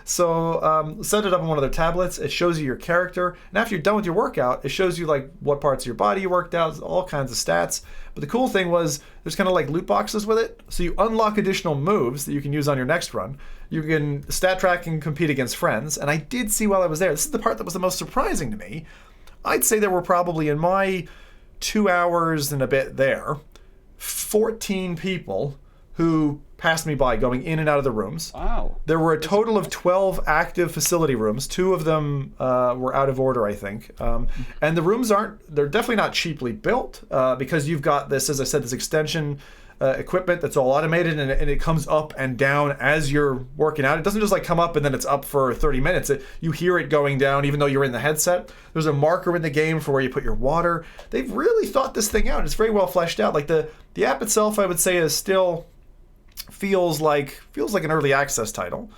So set it up on one of their tablets. It shows you your character. And after you're done with your workout, it shows you like what parts of your body you worked out, all kinds of stats. But the cool thing was there's kind of like loot boxes with it. So you unlock additional moves that you can use on your next run. You can stat track and compete against friends. And I did see while I was there, this is the part that was the most surprising to me. I'd say there were probably, in my 2 hours and a bit there, 14 people who passed me by going in and out of the rooms. Wow. There were a total of 12 active facility rooms. 2 of them were out of order, I think. And the rooms they're definitely not cheaply built because you've got this, as I said, this extension equipment that's all automated, and it comes up and down as you're working out. It doesn't just like come up and then it's up for 30 minutes. You hear it going down even though you're in the headset. There's a marker in the game for where you put your water. They've really thought this thing out. It's very well fleshed out. Like the app itself, I would say, is still feels like an early access title.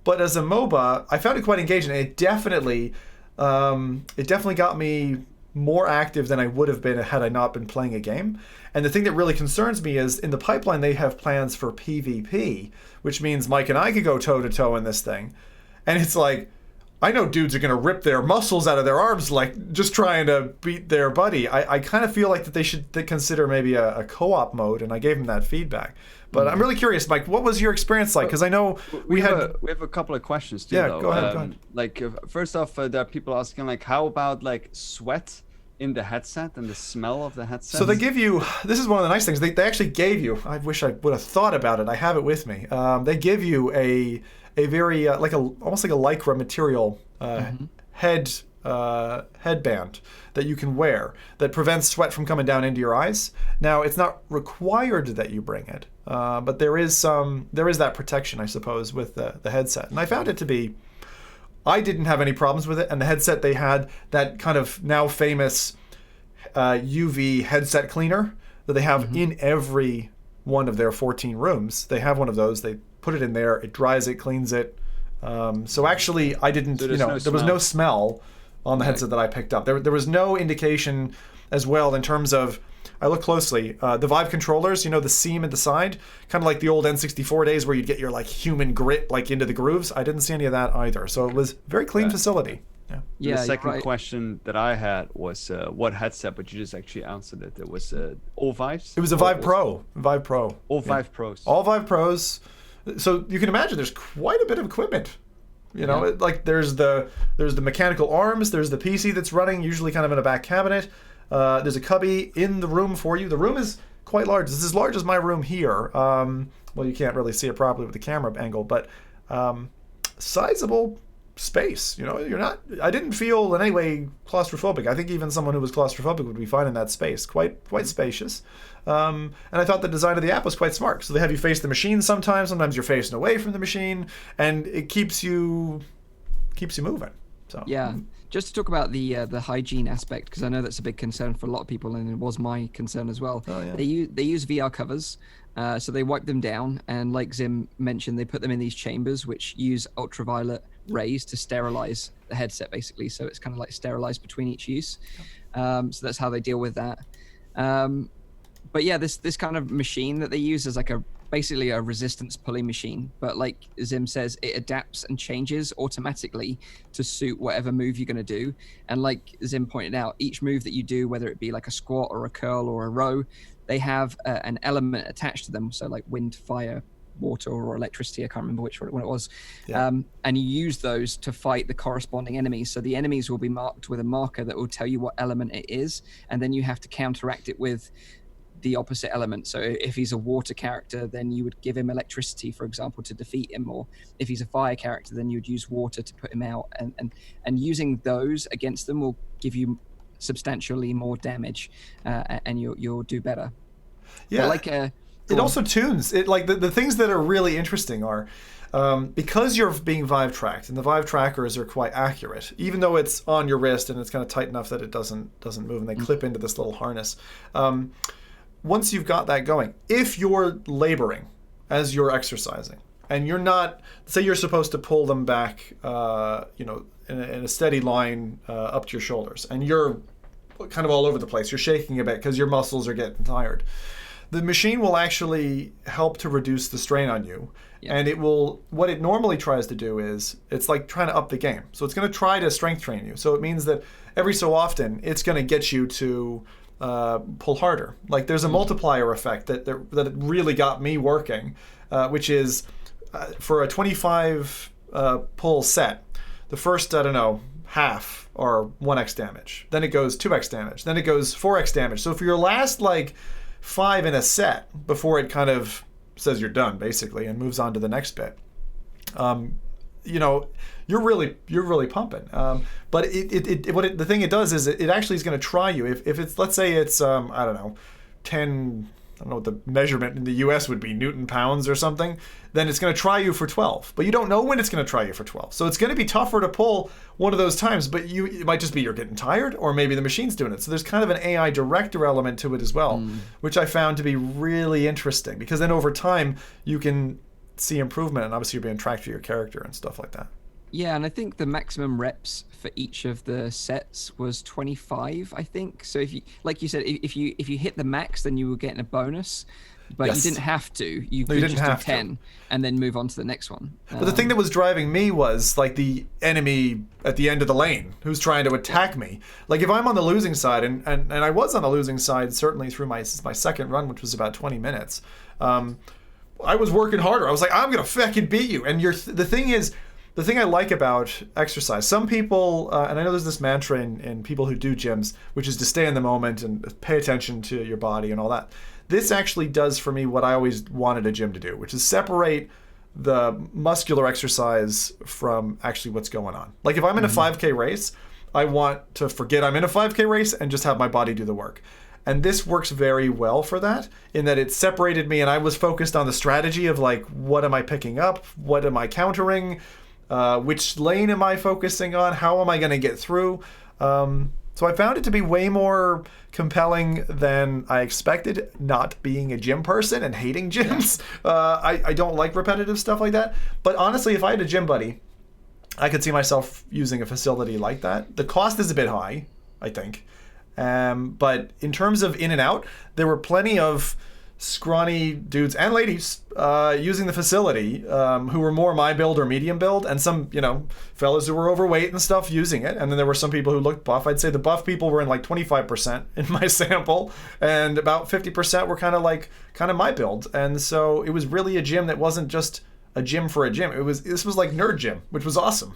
But as a MOBA, I found it quite engaging. It definitely got me more active than I would have been had I not been playing a game. And the thing that really concerns me is in the pipeline they have plans for PvP, which means Mike and I could go toe-to-toe in this thing. And it's like, I know dudes are going to rip their muscles out of their arms like just trying to beat their buddy. I kind of feel like that they should consider maybe a co-op mode, and I gave them that feedback. But I'm really curious, Mike, what was your experience like? Because I know we have a couple of questions too. Yeah, though. go ahead. Like first off, there are people asking like, how about like sweat in the headset and the smell of the headset? So they give you, this is one of the nice things, they actually gave you, I wish I would have thought about it, I have it with me. They give you a very, almost like a Lycra material headband that you can wear that prevents sweat from coming down into your eyes. Now, it's not required that you bring it, but there is that protection, I suppose, with the headset. And I found it to be, I didn't have any problems with it, and the headset they had that kind of now famous UV headset cleaner that they have in every one of their 14 rooms. They have one of those. They put it in there. It dries it, cleans it. So actually, I didn't. So there was no smell on the headset that I picked up. There was no indication as well in terms of. I looked closely. The Vive controllers, the seam at the side, kind of like the old N64 days where you'd get your like human grit like into the grooves. I didn't see any of that either. So it was very clean facility. Yeah. The second question that I had was what headset, but you just actually answered it. It was all Vives? It was a Vive Pro. Vive Pro. All Vive Pros. All Vive Pros. So you can imagine there's quite a bit of equipment. Like there's the mechanical arms, there's the PC that's running, usually kind of in a back cabinet. There's a cubby in the room for you. The room is quite large. It's as large as my room here. Well, you can't really see it properly with the camera angle, but sizable space. I didn't feel in any way claustrophobic. I think even someone who was claustrophobic would be fine in that space. Quite spacious. And I thought the design of the app was quite smart. So they have you face the machine sometimes you're facing away from the machine, and it keeps you moving. So yeah. Just to talk about the hygiene aspect, because I know that's a big concern for a lot of people, and it was my concern as well. Oh, yeah. They use VR covers, so they wipe them down, and like Zim mentioned, they put them in these chambers which use ultraviolet rays to sterilize the headset, basically. So it's kind of like sterilized between each use. So that's how they deal with that. But yeah, this kind of machine that they use is like basically a resistance pulling machine, but like Zim says, it adapts and changes automatically to suit whatever move you're going to do. And like Zim pointed out, each move that you do, whether it be like a squat or a curl or a row, they have an element attached to them. So like wind, fire, water, or electricity, I can't remember which one it was. Yeah. And you use those to fight the corresponding enemies. So the enemies will be marked with a marker that will tell you what element it is, and then you have to counteract it with the opposite element. So if he's a water character, then you would give him electricity, for example, to defeat him. Or if he's a fire character, then you would use water to put him out. And using those against them will give you substantially more damage, and you'll do better. Yeah, but it also tunes it. Like the things that are really interesting are because you're being Vive tracked, and the Vive trackers are quite accurate, even though it's on your wrist and it's kind of tight enough that it doesn't move, and they clip into this little harness. Once you've got that going, if you're laboring as you're exercising, and you're not, say you're supposed to pull them back, in a steady line up to your shoulders, and you're kind of all over the place, you're shaking a bit because your muscles are getting tired, the machine will actually help to reduce the strain on you. Yeah. And what it normally tries to do is, it's like trying to up the game. So it's going to try to strength train you. So it means that every so often, it's going to get you to pull harder. Like there's a multiplier effect that really got me working, which is for a 25 pull set, the first, half are 1x damage. Then it goes 2x damage. Then it goes 4x damage. So for your last 5 in a set before it kind of says you're done basically and moves on to the next bit. You know, you're really pumping. But the thing it does is it actually is going to try you. If it's, let's say it's I don't know, 10, I don't know what the measurement in the US would be, Newton pounds or something, then it's going to try you for 12. But you don't know when it's going to try you for 12. So it's going to be tougher to pull one of those times, but it might just be you're getting tired, or maybe the machine's doing it. So there's kind of an AI director element to it as well, which I found to be really interesting, because then over time you can see improvement, and obviously you're being tracked for your character and stuff like that. Yeah, and I think the maximum reps for each of the sets was 25, I think. So if you, like you said, if you hit the max, then you were getting a bonus, but Yes. you didn't have to. You could didn't just do have to. 10 and then move on to the next one. But the thing that was driving me was like the enemy at the end of the lane who's trying to attack me. Like if I'm on the losing side, and I was on the losing side certainly through my second run, which was about 20 minutes. I was working harder. I was like, I'm gonna fucking beat you. And the thing I like about exercise, some people, and I know there's this mantra in people who do gyms, which is to stay in the moment and pay attention to your body and all that. This actually does for me what I always wanted a gym to do, which is separate the muscular exercise from actually what's going on. Like if I'm in a 5K race, I want to forget I'm in a 5K race and just have my body do the work. And this works very well for that, in that it separated me and I was focused on the strategy of like, what am I picking up? What am I countering? Which lane am I focusing on? How am I going to get through? So I found it to be way more compelling than I expected, not being a gym person and hating gyms. I don't like repetitive stuff like that. But honestly, if I had a gym buddy, I could see myself using a facility like that. The cost is a bit high, I think. But in terms of in and out, there were plenty of scrawny dudes and ladies using the facility who were more my build or medium build, and some, you know, fellas who were overweight and stuff using it. And then there were some people who looked buff. I'd say the buff people were in like 25% in my sample, and about 50% were kind of my build. And so it was really a gym that wasn't just a gym for a gym. This was like nerd gym, which was awesome.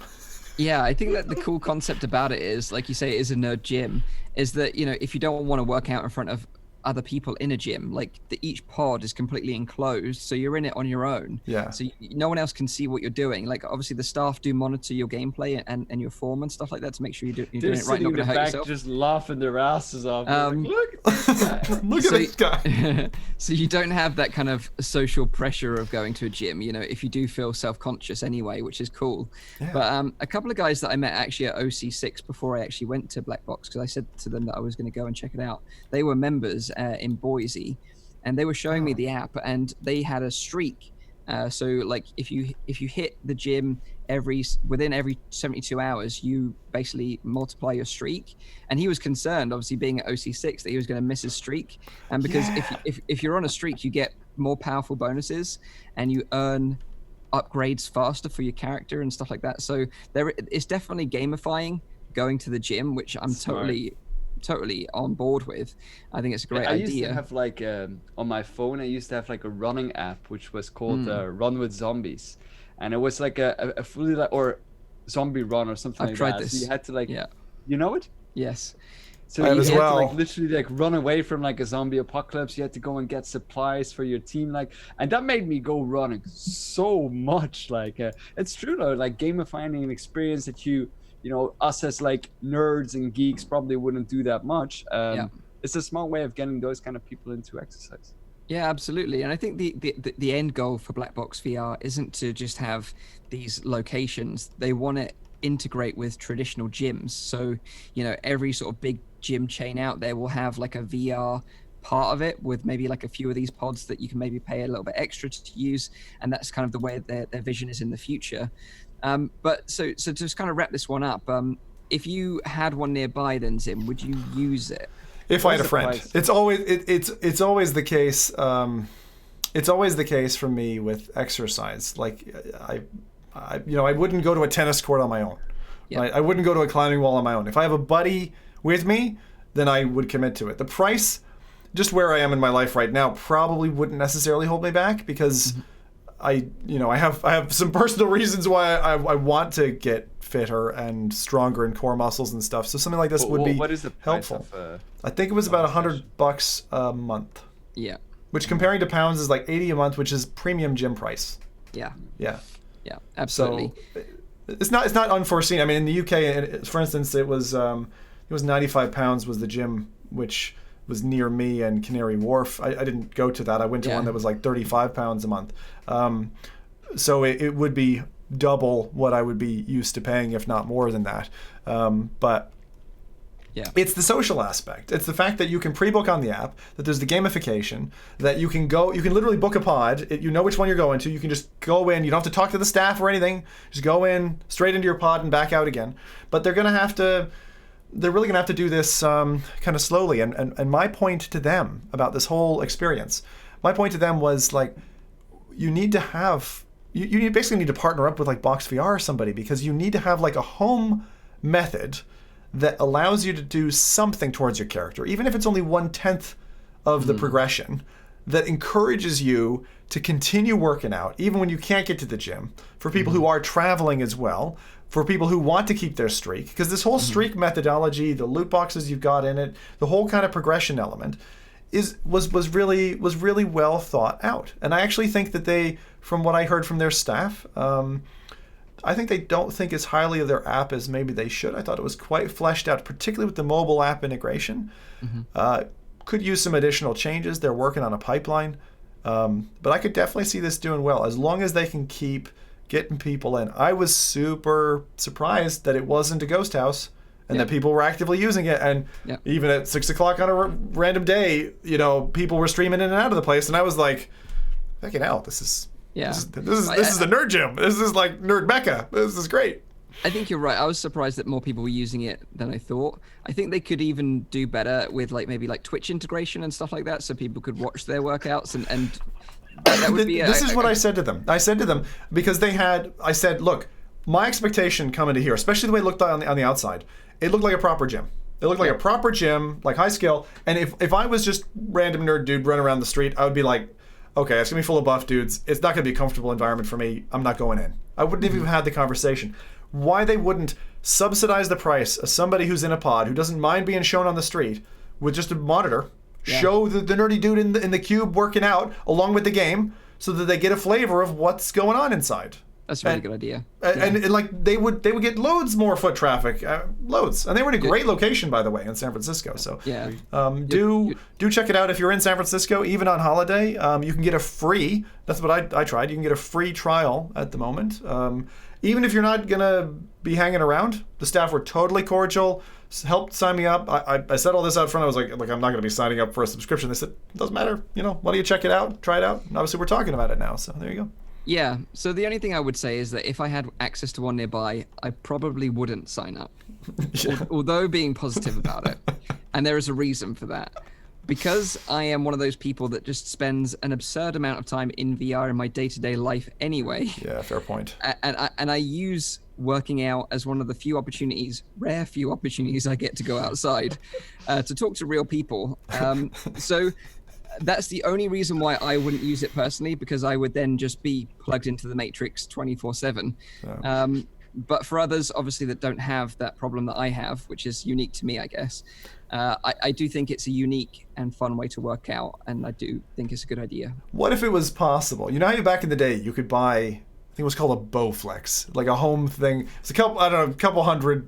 Yeah, I think that the cool concept about it is, like you say, it is a nerd gym, is that, you know, if you don't want to work out in front of other people in a gym, like each pod is completely enclosed, so you're in it on your own. Yeah. So no one else can see what you're doing. Like obviously the staff do monitor your gameplay and your form and stuff like that to make sure you're doing it right, not going to hurt yourself. Just laughing their asses off. Like, look at this guy. Look at this guy. So you don't have that kind of social pressure of going to a gym, you know, if you do feel self-conscious anyway, which is cool. Yeah. But a couple of guys that I met actually at OC6 before I actually went to Blackbox, because I said to them that I was going to go and check it out. They were members in Boise, and they were showing me the app, and they had a streak. So like if you hit the gym within every 72 hours, you basically multiply your streak. And he was concerned, obviously being at OC6, that he was going to miss his streak. And because if you're on a streak, you get more powerful bonuses and you earn upgrades faster for your character and stuff like that. So it's definitely gamifying going to the gym, which I'm totally on board with. I think it's a great idea. I used to have like on my phone, I used to have like a running app which was called Run with Zombies, and it was like a fully or zombie run or something. I've tried this. So you had to like, you know it? Yes. So you had to like literally like run away from like a zombie apocalypse. You had to go and get supplies for your team, like, and that made me go running so much. Like it's true though, like gamifying an experience that you know, us as like nerds and geeks probably wouldn't do that much. It's a smart way of getting those kind of people into exercise. Yeah, absolutely. And I think the end goal for Blackbox VR isn't to just have these locations. They want to integrate with traditional gyms. So, you know, every sort of big gym chain out there will have like a VR part of it, with maybe like a few of these pods that you can maybe pay a little bit extra to use. And that's kind of the way their vision is in the future. But so to just kind of wrap this one up, if you had one nearby, then Zim, would you use it? If I had a friend, it's always the case. It's always the case for me with exercise. Like I wouldn't go to a tennis court on my own. Yeah. Right? I wouldn't go to a climbing wall on my own. If I have a buddy with me, then I would commit to it. The price, just where I am in my life right now, probably wouldn't necessarily hold me back, because I have some personal reasons why I want to get fitter and stronger in core muscles and stuff. So something like this would be what is the price helpful. Of, I think it was about $100 a month. Yeah. which comparing to pounds is like $80 a month, which is premium gym price. Yeah. Yeah. Yeah, absolutely. So it's not unforeseen. I mean, in the UK, for instance, it was £95 was the gym, which was near me and Canary Wharf. I didn't go to that. I went to one that was like £35 a month. So it would be double what I would be used to paying, if not more than that. But yeah, it's the social aspect. It's the fact that you can pre-book on the app, that there's the gamification, that you can literally book a pod. You know which one you're going to. You can just go in. You don't have to talk to the staff or anything. Just go in straight into your pod and back out again. But they're really going to have to do this kind of slowly. And my point to them about this whole experience, my point to them was like, you need to have, you basically need to partner up with like Box VR or somebody, because you need to have like a home method that allows you to do something towards your character, even if it's only 1/10 of the progression, that encourages you to continue working out, even when you can't get to the gym, for people who are traveling as well, for people who want to keep their streak, because this whole streak methodology, the loot boxes you've got in it, the whole kind of progression element was really well thought out. And I actually think that they, from what I heard from their staff, I think they don't think as highly of their app as maybe they should. I thought it was quite fleshed out, particularly with the mobile app integration. Could use some additional changes. They're working on a pipeline. But I could definitely see this doing well, as long as they can keep getting people in. I was super surprised that it wasn't a ghost house and that people were actively using it. And even at 6 o'clock on a random day, people were streaming in and out of the place. And I was like, fucking hell, this is the nerd gym. This is like nerd mecca. This is great. I think you're right. I was surprised that more people were using it than I thought. I think they could even do better with maybe Twitch integration and stuff like that, so people could watch their workouts and that would be. This is what I said to them. I said to them, because I said, look, my expectation coming to here, especially the way it looked on the outside, it looked like a proper gym. It looked like a proper gym, like high scale. And if I was just random nerd dude running around the street, I would be like, okay, it's gonna be full of buff dudes. It's not gonna be a comfortable environment for me. I'm not going in. I wouldn't have even had the conversation. Why they wouldn't subsidize the price of somebody who's in a pod, who doesn't mind being shown on the street with just a monitor, show the nerdy dude in the cube working out along with the game, so that they get a flavor of what's going on inside. That's a really good idea. And they would get loads more foot traffic, loads. And they were in a great location, by the way, in San Francisco. So do check it out if you're in San Francisco, even on holiday. You can get a free. That's what I tried. You can get a free trial at the moment. Even if you're not gonna be hanging around, the staff were totally cordial. Helped sign me up. I said all this out front. I was like, I'm not gonna be signing up for a subscription. They said, it doesn't matter. Why don't you check it out, try it out? And obviously, we're talking about it now. So there you go. Yeah, so the only thing I would say is that if I had access to one nearby, I probably wouldn't sign up, although being positive about it. And there is a reason for that. Because I am one of those people that just spends an absurd amount of time in VR in my day-to-day life anyway. Yeah, fair point. And I use working out as one of the rare few opportunities I get to go outside to talk to real people. So that's the only reason why I wouldn't use it personally, because I would then just be plugged into the Matrix 24/7. But for others, obviously, that don't have that problem that I have, which is unique to me, I guess, I do think it's a unique and fun way to work out, and I do think it's a good idea. What if it was possible? How back in the day you could buy, I think it was called a Bowflex, like a home thing. It's a couple $100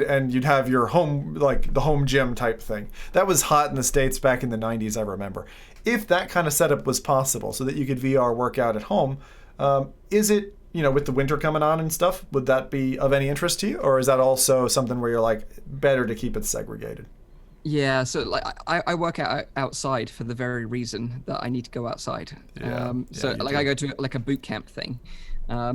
and you'd have your home, like the home gym type thing. That was hot in the States back in the 90s, I remember. If that kind of setup was possible so that you could VR work out at home, is it, with the winter coming on and stuff, would that be of any interest to you? Or is that also something where you're like, better to keep it segregated? Yeah, so I work out outside for the very reason that I need to go outside. I go to like a boot camp thing.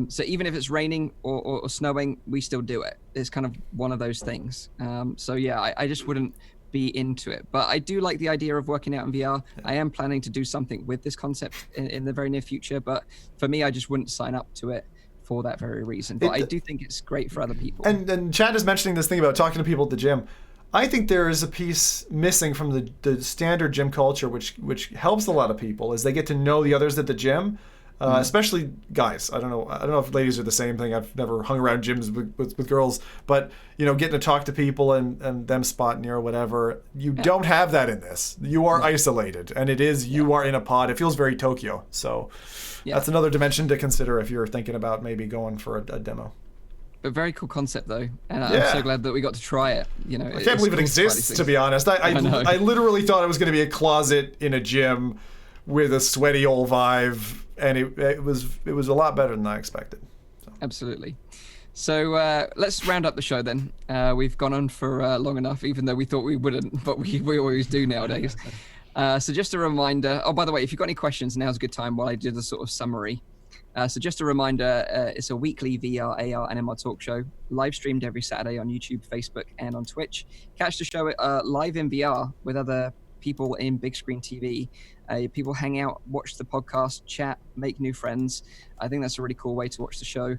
So even if it's raining or snowing, we still do it. It's kind of one of those things. I just wouldn't be into it. But I do like the idea of working out in VR. I am planning to do something with this concept in the very near future. But for me, I just wouldn't sign up to it for that very reason. But I do think it's great for other people. And Chad is mentioning this thing about talking to people at the gym. I think there is a piece missing from the standard gym culture, which helps a lot of people, is they get to know the others at the gym. especially guys. I don't know if ladies are the same thing. I've never hung around gyms with girls, but getting to talk to people and them spotting you or whatever, you don't have that in this. You are isolated, and you are in a pod. It feels very Tokyo. So that's another dimension to consider if you're thinking about maybe going for a demo. A very cool concept, though, and I'm so glad that we got to try it. I can't believe it exists, to be honest. I literally thought it was going to be a closet in a gym with a sweaty old Vive, and it was a lot better than I expected. So. Absolutely. So let's round up the show then. We've gone on for long enough, even though we thought we wouldn't, but we always do nowadays. So just a reminder. Oh, by the way, if you've got any questions, now's a good time while I do the sort of summary. So just a reminder, it's a weekly VR, AR, and MR talk show, live streamed every Saturday on YouTube, Facebook, and on Twitch. Catch the show live in VR with other people in big screen TV. People hang out, watch the podcast, chat, make new friends. I think that's a really cool way to watch the show.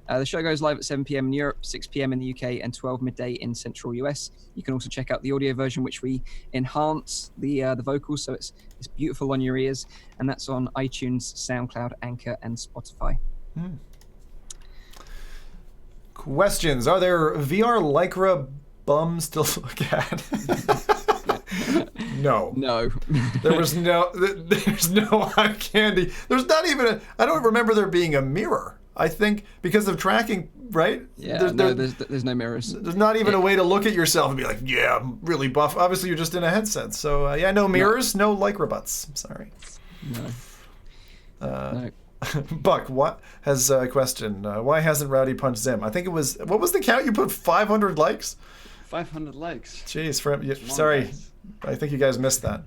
The show goes live at 7 p.m. in Europe, 6 p.m. in the UK, and 12 midday in Central US. You can also check out the audio version, which we enhance the vocals, so it's beautiful on your ears, and that's on iTunes, SoundCloud, Anchor, and Spotify. Questions: are there VR Lycra bums to look at? No. There's no eye candy. There's not even I don't remember there being a mirror. I think because of tracking, right? Yeah, there's no mirrors. There's not even a way to look at yourself and be like, yeah, I'm really buff. Obviously, you're just in a headset. So, no mirrors, no Lycra butts. I'm sorry. No. Buck, what has a question? Why hasn't Rowdy punched Zim? I think it was, what was the count? You put 500 likes? 500 likes. Jeez, sorry. Guys. I think you guys missed that.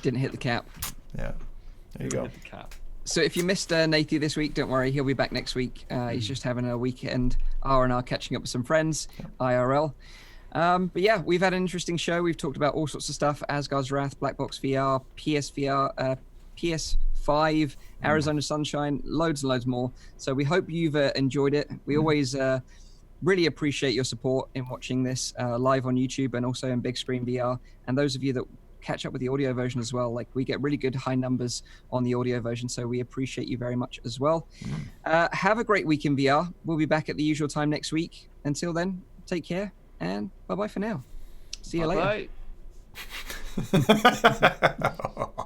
Didn't hit the cap. Yeah. There you go. Hit the cap. So if you missed Nathy this week, don't worry, he'll be back next week. He's just having a weekend R&R, catching up with some friends, IRL. But yeah, we've had an interesting show. We've talked about all sorts of stuff: Asgard's Wrath, Blackbox VR, PSVR, PS5, Arizona Sunshine, loads and loads more. So we hope you've enjoyed it. We always really appreciate your support in watching this live on YouTube and also in big screen VR. And those of you that catch up with the audio version as well, like we get really good high numbers on the audio version, so we appreciate you very much as well. Have a great week in VR. We'll be back at the usual time next week. Until then, take care and bye-bye for now. See you later. Bye.